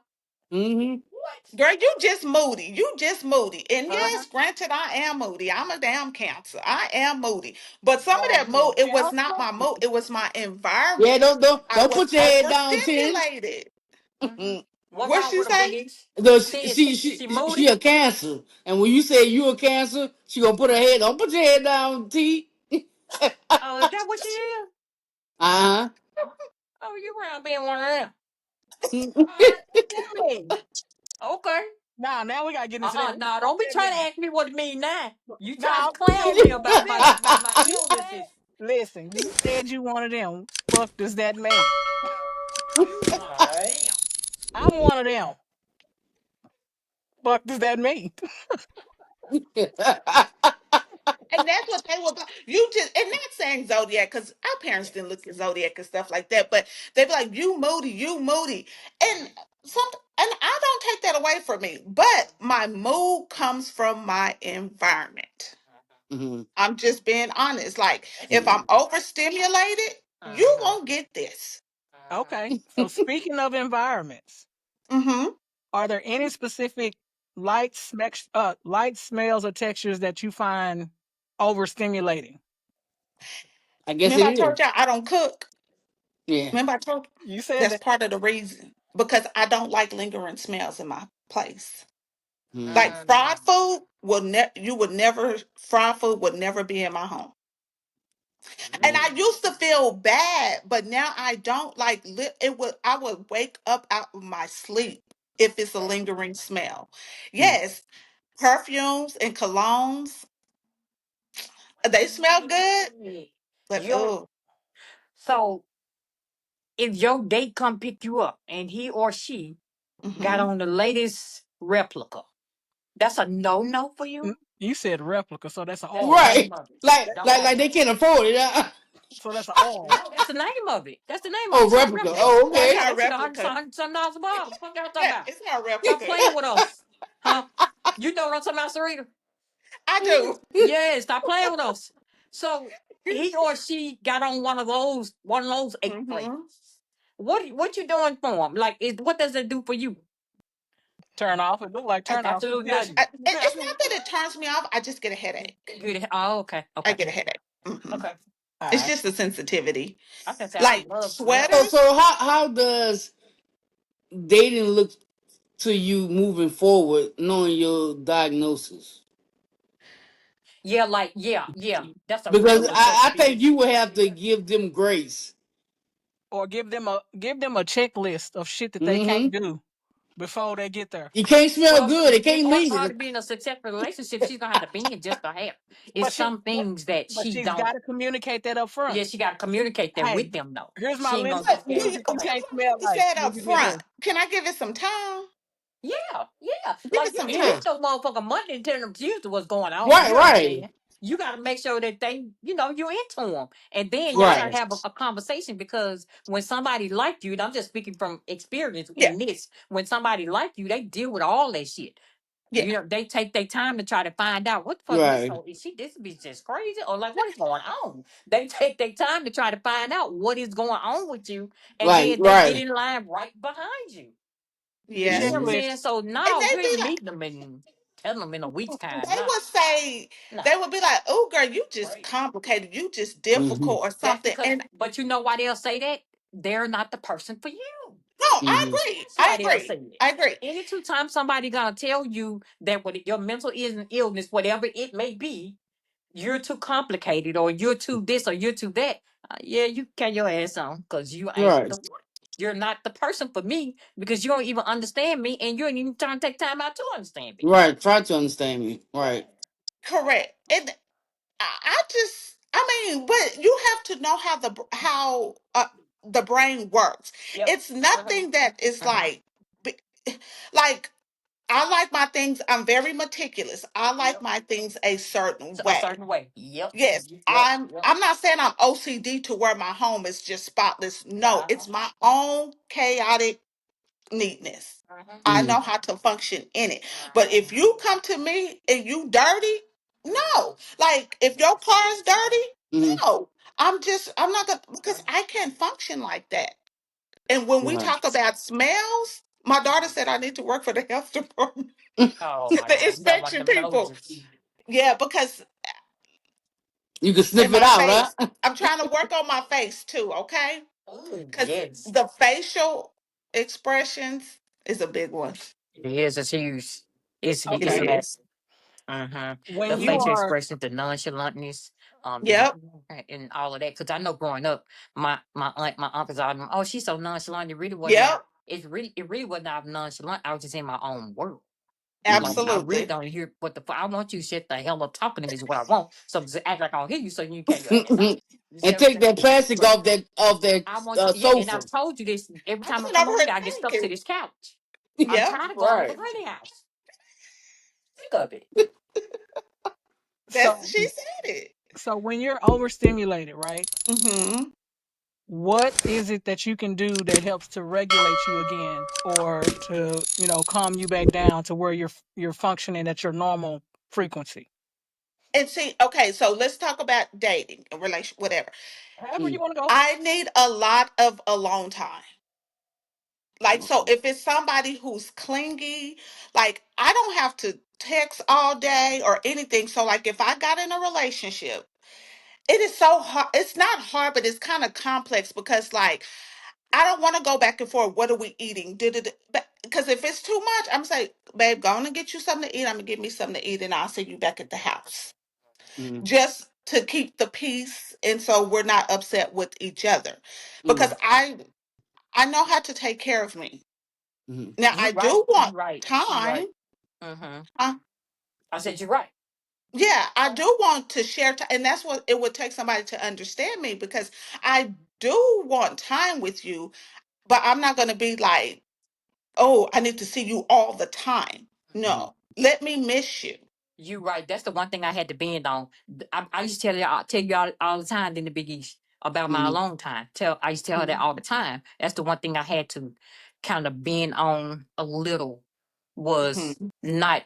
Hmm. What? Girl, you just moody. You just moody. And Uh-huh. yes, granted, I am moody. I'm a damn cancer. I am moody. But some of Oh, that mood, it was not Cancer? my mood. It was my Yeah, environment. don't I don't was put your head down, ten. overstimulated. Mm-hmm. What What wrong she with a Big say? East? The, She she moody. a cancer, and when you say you a cancer, she gonna put her head. Don't put your head down, T. Oh, is that what she is? Uh Oh, you around being one of them. huh. All right, what that mean? Okay. Now we gotta get into that. What the Now fuck don't be that trying to mean? ask me what it mean now. You trying to Now clown me about my you illnesses. said, listen, you said you one of them. Fuck does that mean? Alright. I'm one of them. Fuck does that mean? And that's what they were. You just, and not saying zodiac, because our parents didn't look at zodiac and stuff like that. But they be like, you moody," and some. And I don't take that away from me. But my mood comes from my environment. Mhm. I'm just being honest. Like if I'm Mhm. overstimulated, you won't get this. Okay. So speaking of environments, Mm-hmm. are there any specific light smells, or textures that you find overstimulating? I guess Remember it I is. told y'all I don't cook. Yeah. Remember I told you You said that's that. part of the reason because I don't like lingering smells in my place. Like Mhm. fried food will you would never fried food would never be in my home. And I Mhm. used to feel bad, but now I don't like it would I would wake up out of my sleep if it's a lingering smell. Mhm. Yes, perfumes and colognes, they smell good, but Your oh, so if your date come pick you up and he or she got hmm on the latest replica, that's a no for you. You said replica, so that's an That's the all. name Right. of it. Like Don't like like like it. they can't afford it. So that's an all. No, that's the name of it. That's the name of it. Oh, It's not replica. replica. Oh, no, it's okay. Yeah, not that shit a hundred, replica. some dollars a bottle. What y'all talking Yeah, about? it's not Stop replica. playing with us, huh? You know what I'm talking about, Syreeta? I do. Yeah, stop playing with us. So he or she got on one of those 8 hmm flavors. What you doing for him? Like, what does it do for you? Turn off. It look like turn off. Absolutely Yeah, nothing. It's not that it turns me off. I just get a headache. Good. Oh, okay, I okay, get a headache. hmm okay. all It's right. just a sensitivity. I can say I Like love smell. So sweaters. how does dating look to you moving forward, knowing your diagnosis? Yeah. That's a Because really good I think question. you would have to give them grace. Or give them a checklist of shit that they can't Hmm. do before they get there. It can't smell Well, good. It in can't order for her leave. to be in a successful relationship, she's gonna have to be in just a half. It's But she, some things that but she she's don't. got to communicate that up front. Yeah, she got to communicate that Hey, with them though. here's my She ain't list gonna of just But say, things that you you "Okay." can't smell like said when up you get front. there. Can I give it some time? Yeah. Give Like it some if you Yeah. time. know motherfucker Monday and tell them Tuesday what's going on, Right. you Right. understand? You got to make sure that they, you into them, and then y'all got to Right. have a conversation because when somebody like you, and I'm just speaking from experience Yeah. in this, when somebody like you, they deal with all that shit. Yeah. They take their time to try to find out what the fuck this Right. so is she this bitch just crazy or like what is going on? They take their time to try to find out what is going on with you, and Right. then they get Right. in line right behind you. The You Yeah. see what I'm Hmm. saying? checklist. So And no, they you be ain't like, meeting them and telling them in a week's time. they No, would say, no. they would be like, "Oh, girl, you just Right. complicated. You just Hmm. difficult or That's something." because, And but you know why they'll say that? They're not the person for you. no, I Hmm. agree. That's I why they'll agree. say it. I agree. Any two times somebody gonna tell you that what your mental illness, whatever it may be, you're too complicated or you're too this or you're too that. Yeah, you carry your ass on because you ain't Right. the one. You're not the person for me because you don't even understand me and you ain't even trying to take time out to understand me. Right. Try to understand me. Right. Right. Correct. And I just, I mean, but you have to know how the brain works. Yep. It's Uh-huh. nothing that is Uh-huh. bi- like I like my things. I'm very meticulous. I like Yep. my things a certain A way. certain way. Yep. Yes, Yep. Yep. I'm not saying I'm OCD to where my home is just spotless. No, Uh-huh. it's my own chaotic neatness. Uh-huh. I Hmm. know how to function in it. But Uh-huh. if you come to me and you dirty, no. Like if your car is dirty, Hmm. no. I'm not gonna because I can't function like that. And when we Right. talk about smells, my daughter said I need to work for the health department, Oh my the God. You got one of inspection them people. noses. Yeah, because You can in sniff it my out, face, huh? I'm trying to work on my face too, okay? Oh Because yes. the facial expressions, is a big one. It is. It's huge. It's Okay. It a lot. is. The When you facial are expressions, the nonchalantness, Yep. and all of that. Because I know growing up, my uncles all them, oh, she's so nonchalant. It really wasn't that. Yep. It really wasn't that nonchalant. I was just in my own world. Like I really Absolutely. don't hear what the fuck. I want you to shut the hell up talking to me is what I want. So just act like I don't hear you, so you carry your ass on. You see And what I'm take saying? that plastic But off that I want you, yeah. And sofa. I've told you this every I time I can't come over over here. her I get stuck to thinking. this couch. I'm Yep. tired of going over Right. Granny house. Sick of it. That's so she said it. so when you're overstimulated, right? Mm-hmm. What is it that you can do that helps to regulate you again, or to calm you back down to where you're functioning at your normal frequency? And see, okay, so let's talk about dating, a relation, whatever. However you Mm, want to go. I need a lot of alone time. Like, so okay. if it's somebody who's clingy, like I don't have to text all day or anything. So, like, if I got in a relationship, it is so hard. It's not hard, but it's kind of complex because, like, I don't want to go back and forth. What are we eating? Because if it's too much, I'm saying, babe, go on and get you something to eat. I'm gonna get me something to eat, and I'll see you back at the house. Mm, Just to keep the peace, and so we're not upset with each other. Because mm, I know how to take care of me. mm, Now You I right. do You want right. You time. right. Mm-hmm. Uh, I said you're right. yeah, I do want to share time, and that's what it would take somebody to understand me because I do want time with you, but I'm not going to be like, oh, I need to see you all the time. mm, No, let me miss you. You right. That's the one thing I had to bend on. I used to tell you all the time in the Big East about my mm, alone time. I used to tell her that Mhm. all the time. That's the one thing I had to kind of bend on a little was Mhm. not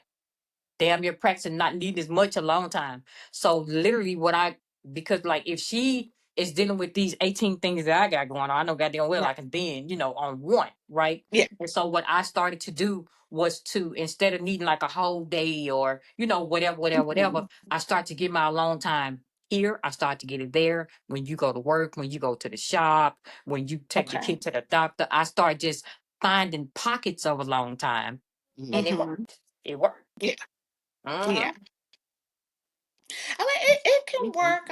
damn near practicing not needing as much alone time. So literally what I because like if she is dealing with these 18 things that I got going on, I know goddamn well Yeah, I can bend, on one, right? yeah. And so what I started to do was to instead of needing like a whole day or whatever, Mhm. I start to get my alone time here. I start to get it there. When you go to work, when you go to the shop, when you take the Okay. kid to the doctor, I start just finding pockets of alone time, and mm, it Hmm. worked. It worked. Yeah, yeah. Uh-huh. I mean, it can work.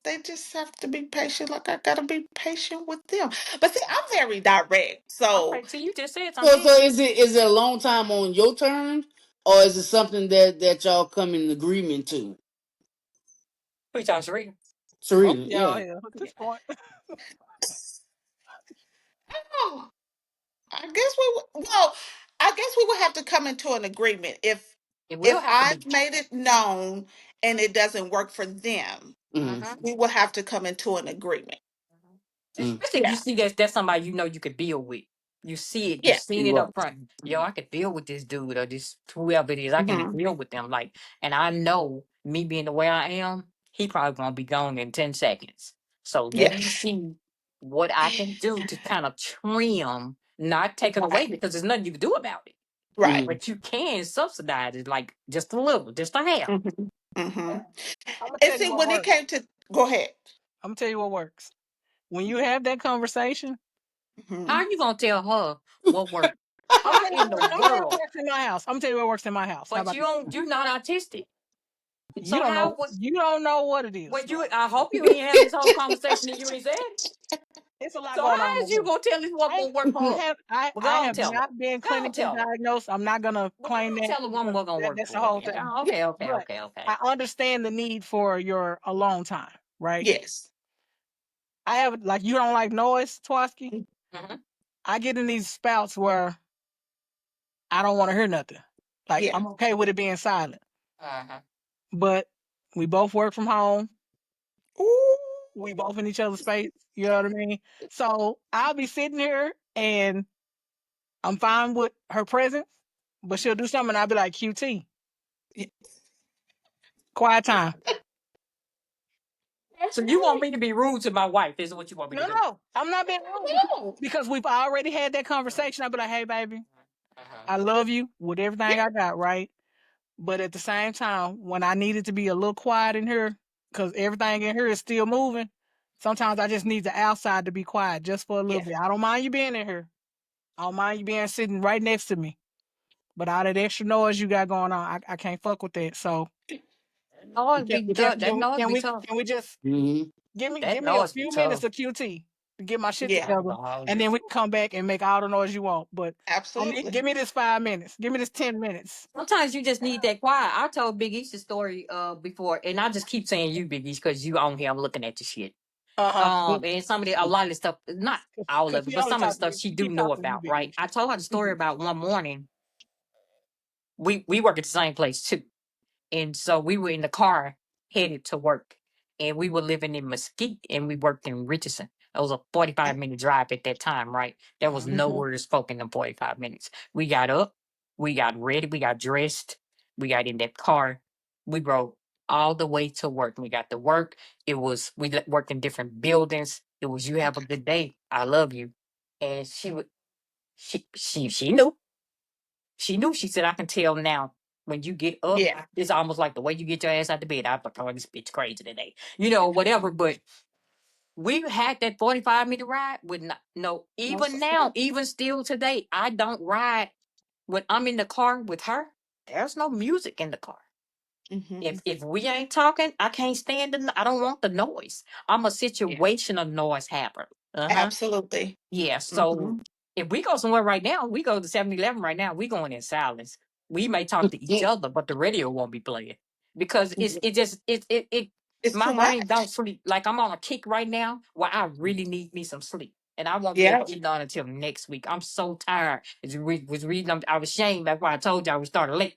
They just have to be patient. Like I gotta be patient with them. But see, I'm very direct. So Okay, so you just said So, something. so is it a long time on your terms, or is it something that y'all come in agreement to? Who you talking, Syreeta? Both Serena, of y'all yeah. here at Yeah. this point. oh, I guess well, I guess we would have to come into an agreement It will if have to be. I've made it known and it doesn't work for them, Mm, Mm-hmm. we will have to come into an agreement. mm, Especially if you Yeah. see that's somebody you could deal with. You see it, you Yeah. seen you're it right. up front. Yo, I could deal with this dude or this whoever it is. I can Hmm. deal with them. Like, and I know me being the way I am, he probably gonna be gone in 10 seconds. So let Yeah. me see what I can do to kind of trim, not take it away Right. because there's nothing you can do about it. Right. Mm, But you can subsidize it like just a little, just a half. Hmm. Hmm. I'm gonna And tell you see, what when it works. came to go ahead. I'm gonna tell you what works. When you have that conversation, How Hmm. are you gonna tell her what worked? I'm gonna How tell you in what the works. I'm gonna tell you what world? works in my house. I'm gonna tell you what works in my house. How But about you that? don't. You're not autistic. You So don't know. how would? You don't know what it is. Well, you. I hope you ain't having this whole conversation and you ain't said it. It's a lot So going how on is over you here. gonna tell us what I gonna work for I her? have I Well, I go on, have tell her. not been Go on, clinically tell her. diagnosed. I'm not gonna Well, go claim on, that tell her what because gonna work that's the for her. whole Then. thing. Okay, okay, But okay, okay. I understand the need for your alone time, right? Yes. I have like you don't like noise, Twaski. Mm-hmm. I get in these spouts where I don't want to hear nothing. Like Yeah. I'm okay with it being silent, Uh-huh. but we both work from home. Ooh. We both in each other's space. You know what I mean? So I'll be sitting here and I'm fine with her presence, but she'll do something and I'll be like, QT, Yeah. quiet time. That's So you want right. me to be rude to my wife? Is what you want me to No, do? no, I'm not being rude No. because we've already had that Uh-huh. conversation. I'll be like, hey, baby, Uh-huh. I love you with Yeah. everything I got, right? But at the same time, when I needed to be a little quiet in here, because everything in here is still moving, sometimes I just need the outside to be quiet just for a little Yeah. bit. I don't mind you being in here. I don't mind you being sitting right next to me. But all that extra noise you got going on, I can't fuck with that. So Noise be tough. That noise be tough. can we just Mhm. That give me a noise be few minutes tough. of QT to get my shit Yeah, I ain't together, gonna hold and you. then we can come back and make all the noise you want. But absolutely. give me this 5 minutes. Give me this 10 minutes. Sometimes you just need that quiet. I told Big East the story before, and I just keep saying you, Big East, because you on here. I'm looking at your shit. Uh huh. And some of the a lot of the stuff, not all Because of it, he but only some of the talk to stuff me. she He do keep know talking to you, about, Big right? I Ish. told her the story about one morning. We work at the same place too. And so we were in the car headed to work. And we were living in Mesquite and we worked in Richardson. It was a 45-minute drive at that time, right? There was no Mhm. words spoken in 45 minutes. We got up, we got ready, we got dressed, we got in that car, we drove all the way to work. We got to work. It was worked in different buildings. It was you have a good day. I love you. And she would she knew. She knew. She said, I can tell now when you get up, Yeah. it's almost like the way you get your ass out the bed. I thought, oh, this bitch crazy today. Whatever. But we had that 45-minute ride with no, No even now, success. even still today, I don't ride when I'm in the car with her. There's no music in the car. Hmm. If we ain't talking, I can't stand I don't want the noise. I'm a Yeah. situational noise haver. Uh-huh. Absolutely. Yeah, Hmm. so if we go somewhere right now, we go to 7-Eleven right now, we going in silence. We may talk to each other, but the radio won't be playing because it just it It's my too brain don't much. sleep. Like I'm on a kick right now where I really need me some sleep. And I won't be able Yeah. to get done until next week. I'm so tired. As we was reading, I was ashamed. That's why I told you I was starting late.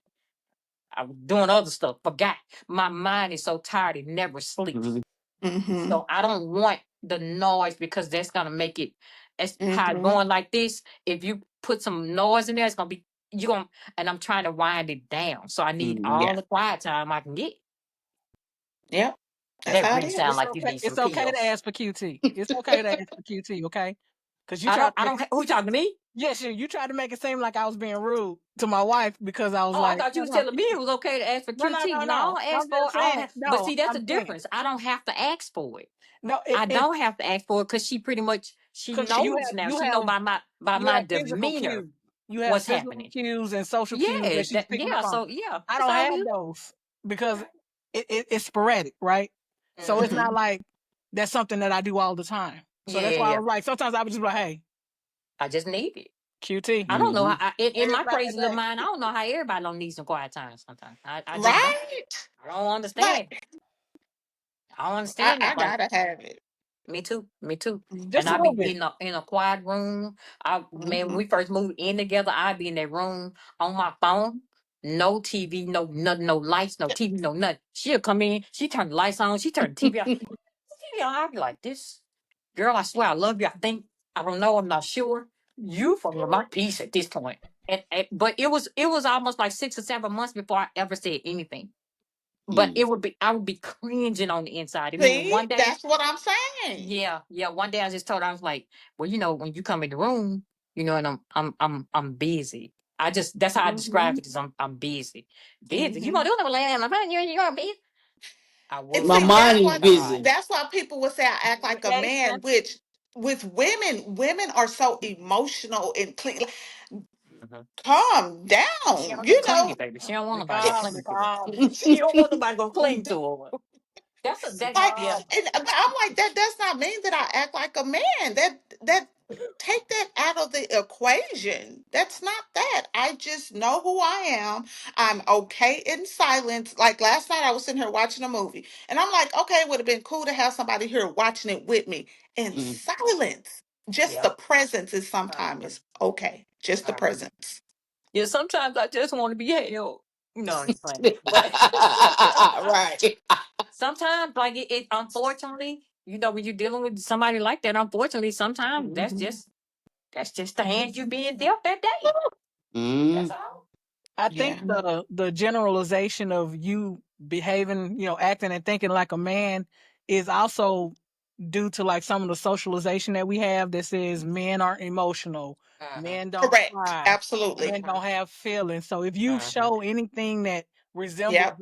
I was doing other stuff. Forgot. My mind is so tired it never sleeps. Mhm. Hmm. So I don't want the noise because that's gonna make it. It's how it Hmm. going like this. If you put some noise in there, it's gonna be you gonna. And I'm trying to wind it down, so I need Mhm. all Yeah. the quiet time I can get. Yep. That's That how it really sound is. like you need some It's okay to pills. ask for QT. It's okay to ask for QT. Okay, because you I tried don't. to I make don't. Who talking to me? yes, you tried to make it seem like I was being rude to my wife because I was Oh, I like, thought you was telling me it was okay to ask for QT. No, I no. don't ask I'm for just it. I don't saying have. But no. see, that's I'm the saying difference. I don't have to ask for it. no. I don't have to ask for it because she pretty much she Because knows now. She know by you my have physical demeanor cues. You have what's physical happening. cues and social cues Yeah, that she's picking up on. so yeah, I it's don't all have good. those because it's sporadic, right? So it's Mhm. not Hmm. like that's something that I do all the time. So that's why I Yeah, was like, sometimes I would just be like, hey, I just need it. QT, I don't know how Mhm. in it's my not that crazy little day. mind, I don't know how everybody don't need some quiet time sometimes. I just don't. Right. I don't understand. Like I don't understand I it. Like gotta have it. me too, me too. And Just a Hmm. I'll little be bit. in a quiet room. Man, when Hmm. we first moved in together, I'd be in that room on my phone. No TV, no nothing, no lights, no TV, no nothing. She'll come in, she turn the lights on, she turn the TV on. TV on, I'll be like, this girl, I swear I love you. I think I don't know, I'm not sure. You for my peace at this point. But it was almost like 6 or 7 months before I ever said anything. But Mhm. I would be cringing on the inside. And then See, one day, that's what I'm saying. yeah, one day I just told her, I was like, well, when you come in the room, and I'm busy. That's how I describe Hmm. it. Is I'm busy, busy. You Hmm. gonna do nothing laying on my phone? You're busy. I And My would. see, I mind that's swear is to what God. busy. that's why people would say I act like a man, Communication. which with women are so emotional and clean. Like, Mhm. calm She down, don't need you clingy, know. baby. She don't want Be nobody to calm, be cling to her. calm, She don't want nobody to cling to her. That's a be that Like, yeah. calm. and I'm like, that does not mean that I act like a man. That take that out of the equation. That's not that. I just know who I am. I'm okay in silence. Like last night, I was sitting here watching a movie, and I'm like, okay, it would have been cool to have somebody here watching it with me in Mhm. silence. Just the Yep. presence is sometimes Uh-huh. is okay. Just the Uh-huh. presence. Yeah, sometimes I just want to be held. No, I'm just playing. But Right. sometimes, like unfortunately, when you're dealing with somebody like that, unfortunately, sometimes Hmm. that's just the hand you being dealt that day. That's Mhm. all. I think Yeah. the generalization of you behaving, acting and thinking like a man is also due to like some of the socialization that we have that says men aren't emotional, Uh-huh. men don't Correct. cry, Absolutely. men Uh-huh. don't have feelings. So if you Uh-huh. show anything that resembles Yep.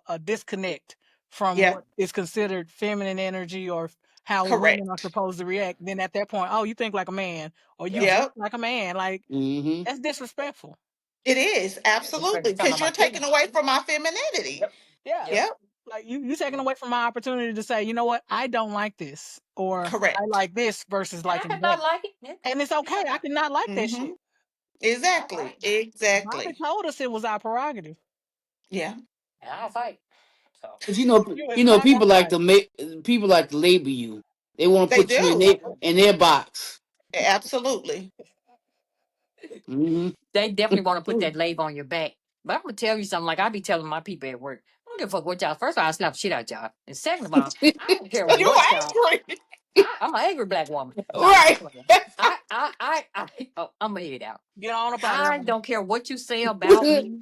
a disconnect from Yep. what is considered feminine energy or how women are Correct. supposed to react. Then at that point, oh, you think like a man, or you Yeah. dress Yep. like a man. Like, Mm-hmm. that's disrespectful. It is Especially absolutely talking because you're about taking feelings. away from my femininity. Yep. Yeah. Yep. Yep. Like you taking away from my opportunity to say, you know what, I don't like this, or I Correct. like this versus And I liking could that. not like it. Yeah. And it's okay. I cannot like that Mm-hmm. shit. I Exactly. fight. Bobby Exactly. told us it was our prerogative. Yeah. And I fight. So But You is not gonna people like fight. to make people like to label you. They want to They put you do. in their box. Absolutely. Mm-hmm. they definitely want to put that label on your back. But I'm gonna tell you something. Like I be telling my people at work, I don't give a fuck what y'all. First of all, I slap the shit out y'all, and second of all, I don't care You what y'all. angry. I'm an angry black woman. No, I'm Right. just playing. I'm gonna hit it out. Get on about it, I Ron. don't care what you say about me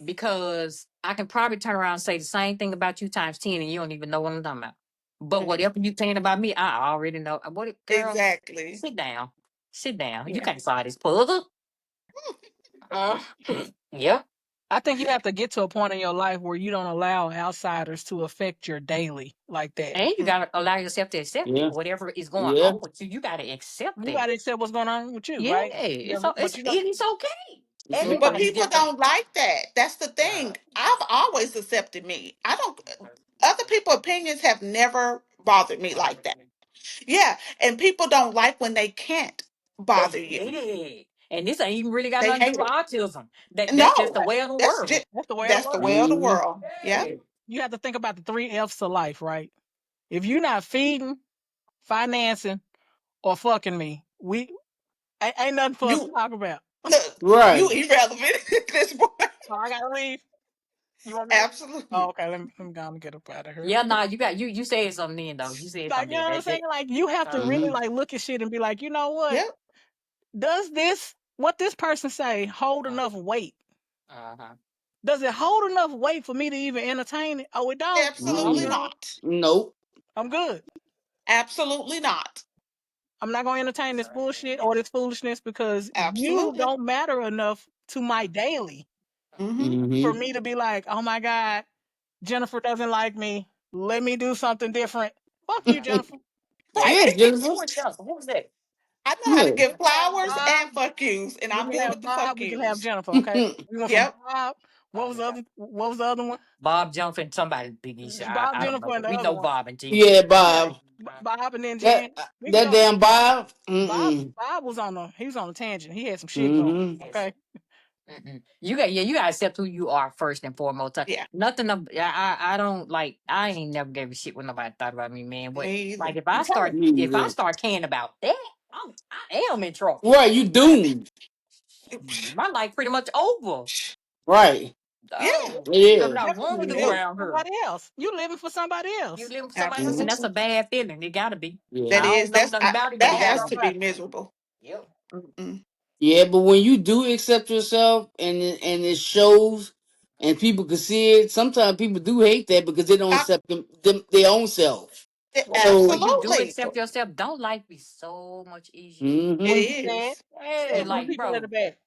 because I can probably turn around and say the same thing about you times 10 and you don't even know what I'm talking about. But Mm, whatever you saying about me, I already know. Girl, exactly. sit down. Sit down. You Yeah. can't solve this puzzle. Uh, yeah. I think you have to get to a point in your life where you don't allow outsiders to affect your daily like that. And you Mm, gotta allow yourself to accept it. Yeah. Whatever is going Yeah. on with you, you gotta accept You it. gotta accept what's going on with you, Yeah, right? it's But you know, it is okay. It's but okay. Everybody's people different. don't like that. That's the thing. I've always accepted me. I don't. Other people's opinions have never bothered me like that. Yeah, and people don't like when they can't They bother you. hate it. And this ain't even really got They nothing to do hate with it. autism. That's just No, the way of the that's world. just that's the way of the that's the world. way of the Mm-hmm. world. Yeah. Yeah. You have to think about the 3 F's to life, right? If you're not feeding, financing, or fucking me, we ain't nothing for us to You talk about. look. You Right. irrelevant at this point. Oh, I gotta leave. You want me to? Oh, Absolutely. okay. Let me go and get up out of here. Yeah, nah, you said something then though. You said Like, you something know what I'm then. saying? Like, you have to really Mm-hmm. like look at shit and be like, you know what? Yep. Does this what this person say hold Uh, enough weight? uh-huh. Does it hold enough weight for me to even entertain it? Oh, it don't. Oh, I'm Absolutely Mm-mm. good. not. Nope. I'm good. Absolutely not. I'm not gonna entertain this bullshit or this foolishness because you Absolutely. don't matter enough to my daily Mm-hmm. for Mm-hmm. me to be like, oh my God, Jennifer doesn't like me. Let me do something different. Fuck you, Jennifer. Yeah. Right. Yeah, Jennifer. Who was Johnson? Who was that? I know how to Yeah. give flowers Bob, and fuck yous, and we I'm can good have with the Bob, fuck we can have yous. Jennifer, okay? We went from Yep. Bob. What was the other one? Bob Johnson, somebody big issue. Bob, I don't know, Jennifer, and but the we other know one. Bob and Jen. Yeah, Yeah. Bob. Bob and then That Jan. We can that go. damn Bob. Bob Mm-mm. Bob was on he was on a tangent. He had some shit going. Mm-hmm. Yes. Okay. You gotta accept who you are first and foremost. Yeah. Nothing I don't like I ain't never gave a shit what nobody thought about me, man. But Me like either. Okay. if I Yeah. start caring about that, I am in trouble. Right, you doomed. My life pretty much over. Right. Yeah. Oh, do Yeah. what I Because want to you Me do living too. around for here. somebody else. You living for somebody You else. live with somebody else, and that's Absolutely. a bad feeling. It gotta be. Yeah. That I is. don't know That's nothing about it, but that it No has gotta doubt to be. about be it. miserable. Yep. Mm-mm. Yeah, but when you do accept yourself and it shows and people can see it, sometimes people do hate that because they don't I, accept them their own self. But So when you do absolutely. accept yourself, don't life be so much easier? It mm-hmm. What you said? is. Yeah, Say Mm-hmm. it. like Repeat that in the bro, back.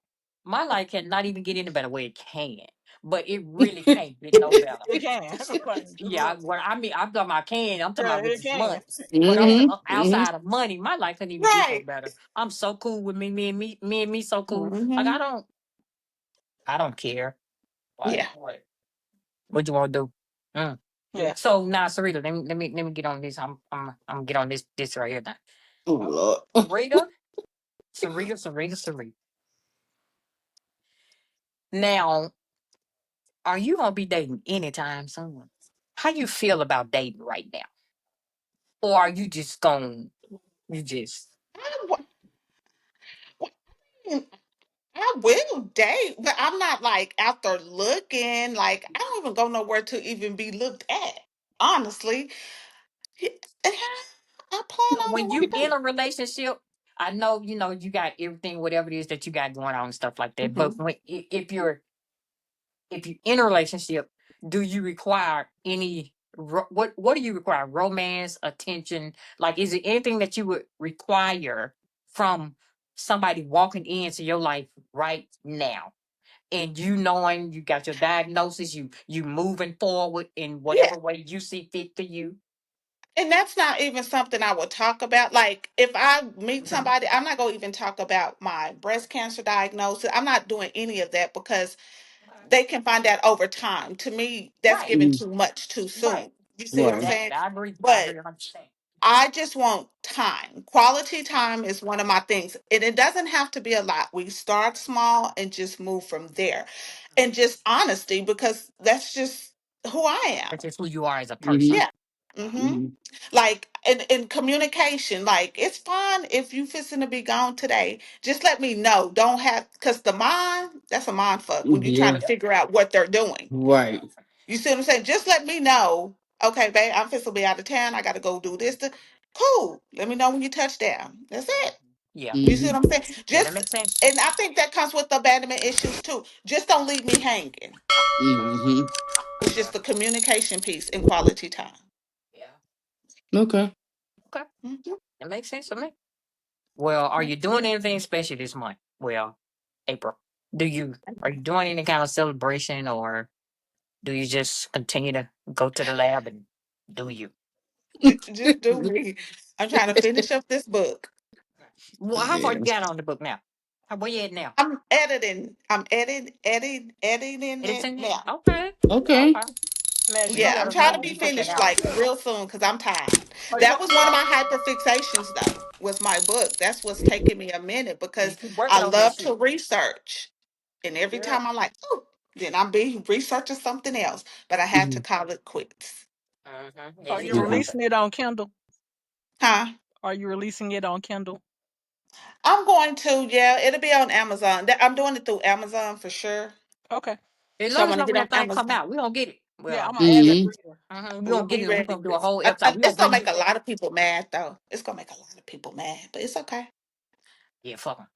my life cannot even get any better where it can, but it really can't get no better. It can. Like, good Yeah, luck. what I mean, I'm talking about can. I'm talking Yeah, about with it this can. money. But Mm-hmm. Mm-hmm. outside of money, my life couldn't even get no Right. better. I'm so cool with me and me so cool. Like Mm-hmm. I don't care. Like Yeah. what you want to do? Mm. Yeah. So now, Sarita, let me get on this. I'm get on this right here now. Oh Lord. Sarita, Sarita. Now, are you gonna be dating anytime soon? How you feel about dating right now, or are you just going? You just I, wa- I will date, but I'm not like out there looking. Like I don't even go nowhere to even be looked at. Honestly, Yeah, I plan on when it you one in day. a relationship, I know you got everything, whatever it is that you got going on and stuff like that. But Hmm. if you're in a relationship, do you require any? What do you require? Romance, attention? Like, is it anything that you would require from somebody walking into your life right now? And you knowing you got your diagnosis, you moving forward in Yeah, whatever way you see fit for you. And that's not even something I would talk about. Like, if I meet somebody, I'm not going to even talk about my breast cancer diagnosis. I'm not doing any of that because they can find out over time. To me, that's Right. giving Mhm. too much too Right. soon. You see what I'm Right. saying? Exactly. I agree. I But agree 100%. I just want time. Quality time is one of my things. And it doesn't have to be a lot. We start small and just move from there. And just honesty, because that's just who I am. That's just who you are as a person. Mhm. Yeah. Mm-hmm. Mhm. Like in communication, like it's fine if you fixing to be gone today. Just let me know. Don't have because the mind, that's a mind fuck when you're trying Yeah. to figure out what they're doing. Right. You see what I'm saying? Just let me know. Okay, babe, I'm fixing to be out of town. I gotta go do this. Cool. Let me know when you touch down. That's it. Yeah. You see Mhm. what I'm saying? Yeah, that Just makes sense. and I think that comes with abandonment issues too. Just don't leave me hanging. Mhm. It's just the communication piece and quality time. Yeah. Okay. Okay. Mhm. That makes sense to me. Well, are you doing anything special this month? Well, April. Are you doing any kind of celebration, or do you just continue to go to the lab and do you? Just do me. I'm trying to finish up this book. Well, how far Yeah. you got on the book now? Where you at now? I'm editing. Editing it Editing it? now. Okay. Okay. Okay. Now she Well, you Yeah, got I'm let to us know trying to when be you put that finished out. like real soon because I'm tired. Oh, you That go. was one of my hyperfixations though, was my book. That's what's taking me a minute You because keep I working on that love to shit. research. And every Yeah. time I'm like, oh, then I'm be researching something else. But I had to Mhm. call it quits. Mm-hmm. Are Yeah, me you too. Okay. releasing it on Kindle? Huh? Are you releasing it on Kindle? I'm going to, yeah, it'll be on Amazon. I'm doing it through Amazon for sure. Okay. Hey, So I let us want to know when get on that thing come Amazon. out. We gonna get it. Yeah, I'm Well, gonna add that Mhm. reader. we We'll gonna get be it. We ready. gonna do a whole episode. We gonna It's gonna bring make you. a lot of people mad though. It's gonna make a lot of people mad, but it's okay. Yeah, fuck 'em.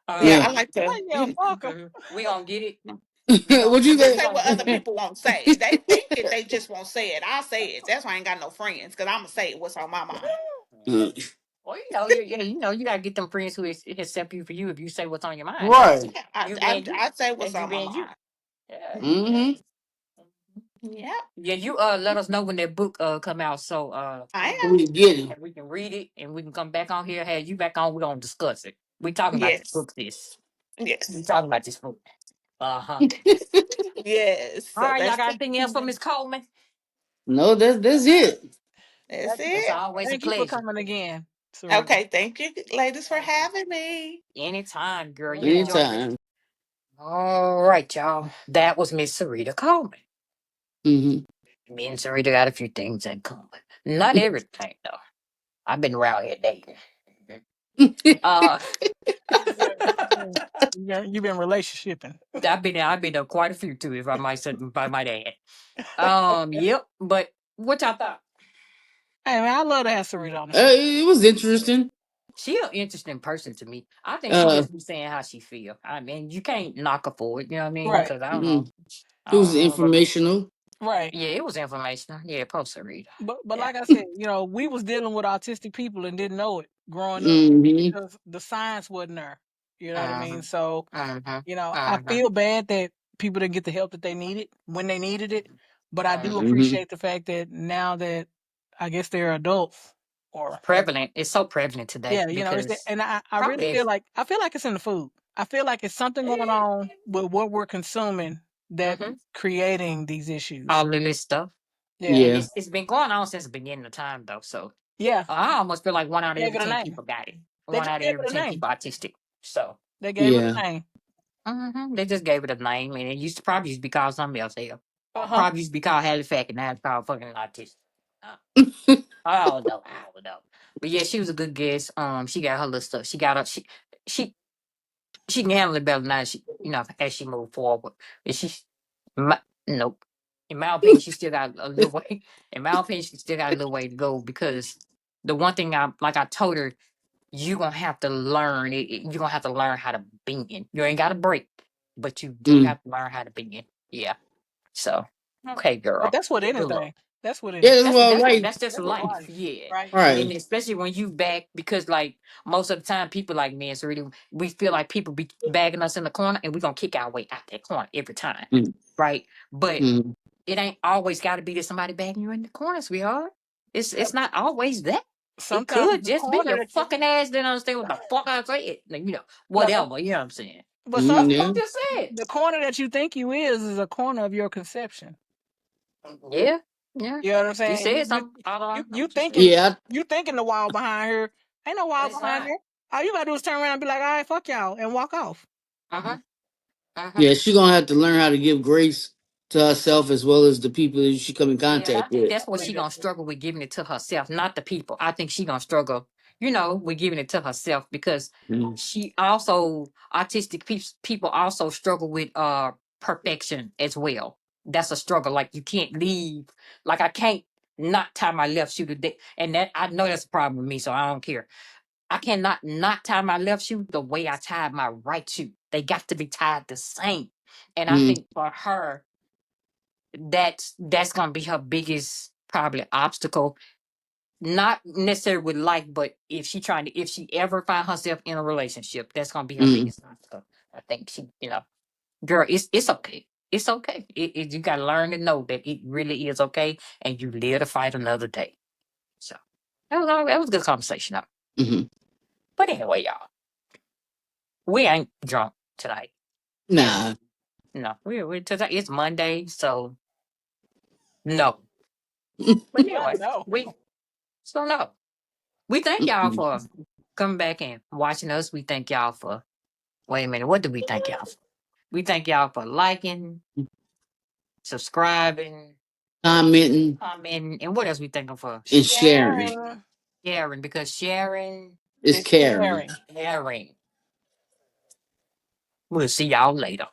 Yeah, Yeah. I Um, like to, Well, yeah, fuck 'em. we gonna get it. know, We What'd you just we say? say gonna what do other it. people won't say. They think it, they just won't say it. I'll say it. That's why I ain't got no friends because I'm gonna say what's on my mind. Uh, Well, you gotta get them friends who accept you for you if you say what's on your mind. right. Yeah, You being you. I say what's That's you on my being you. mind. Yeah, yeah. Mhm. Yeah, Yeah, you let us know when that book come out so I So am. we get it. and we can read it and we can come back on here. Hey, you back on, we're gonna discuss it. We talking about this Yes, book this. We yes, talking about this book. Uh-huh. yes. All So right, y'all that's got anything else for Miss Coleman? No, that's it. that's That's It's it. it. always a Thank you for pleasure. coming again, Syreeta. Okay, thank you, ladies, for Thank you. having me. Anytime, girl. You Anytime. enjoy it. Anytime. All right, y'all. That was Miss Syreeta Coleman. Mhm. Me and Syreeta got a few things in common. Not everything, though. I've been around here dating. Uh, You've been relationshiping. I've been to quite a few too, if I might add. Yep. But what y'all thought? Hey man, I love to have Syreeta on the show. It was interesting. She an interesting person to me. I think she Uh, just be saying how she feel. I mean, you can't knock her for it. You know what I mean? Right. Because I don't know. mm, I it was don't know. But informational. Right. yeah, it was informational. Yeah, post her read. But Yeah. like I said, we was dealing with autistic people and didn't know it growing up Mhm. because the science wasn't there. You know what I mean? Mhm. So, Mhm. I Mhm. feel bad that people didn't get the help that they needed when they needed it. But I do Mhm. Mhm. appreciate the fact that now that I guess they're adults or Prevalent. It's so prevalent today yeah, it's because and I really probably if I feel like it's in the food. I feel like it's something going on with what we're consuming that mm-hmm, creating these issues. all of this stuff. Yeah. And Yeah. it's been going on since the beginning of time though. So Yeah. I almost feel like one They out of gave every it a 10 name. people got it. They One just out of gave every it a 10 name. people autistic. So They gave it Yeah. a name. they just gave it a name, and it used to probably used to be called something else. Hell, Uh-huh. probably used to be called Halifax, and now it's called fucking autistic. Uh, I don't know. I don't know. But yeah, she was a good guest. She got her little stuff. She got her. She she can handle it better now. She as she moved forward. But nope. In my opinion, she still got a little way. In my opinion, she still got a little way to go because the one thing I told her, you gonna have to learn it. You're gonna have to learn how to bend. You ain't got to break, but you do Mm. have to learn how to bend. Yeah. So okay, But girl. that's what Good luck. anything. That's what Yeah, anything. that's what I like. That's just That's what life. life, Yeah. right? And then Right. especially when you back because like most of the time people like me and Sarita, we feel like people be bagging us in the corner and we're gonna kick our way out that corner every time. Mm. Right? But Mm. it ain't always gotta be that somebody bagging you in the corner, sweetheart. It's not always that. It Sometimes could the just be corner your that you fucking ass didn't understand what the fuck I said. Like, no, whatever. You know what I'm saying? but That's some what I Yeah. just said. the corner that you think you is a corner of your conception. Yeah, yeah. You know what I'm She saying? said something. I don't know You what you said. thinking Yeah. you thinking the wall behind her. Ain't no But wall it's behind not. her. All you gotta do is turn around and be like, all right, fuck y'all, and walk off. Uh huh. Uh huh. Yeah. She gonna have to learn how to give grace to herself as well as the people that she come in Yeah, and I contact think with. that's what she gonna struggle with giving it to herself, not the people. I think she gonna struggle, with giving it to herself because Mm. she also autistic people also struggle with perfection as well. That's a struggle. Like you can't leave. Like I can't not tie my left shoe today, and that I know that's a problem with me, so I don't care. I cannot not tie my left shoe the way I tied my right shoe. They got to be tied the same, and I Mm. think for her that's gonna be her biggest probably obstacle. Not necessarily with like, but if she ever find herself in a relationship, that's gonna be her Mm. biggest obstacle. I think girl, it's okay. It's okay. You gotta learn to know that it really is okay, and you live to fight another day. So that was a good conversation. Mm. But anyway, y'all, we ain't drunk tonight. Period. Nah. No, we today it's Monday, so no. But anyway, No. we so no. We thank y'all Mm. for coming back and watching us. We thank y'all for wait a minute, what do we thank y'all for? We thank y'all for liking, subscribing, Commenting commenting, and what else we thank them for? and sharing Sharing Sharing, because sharing, is is caring. caring. sharing. We'll see y'all later.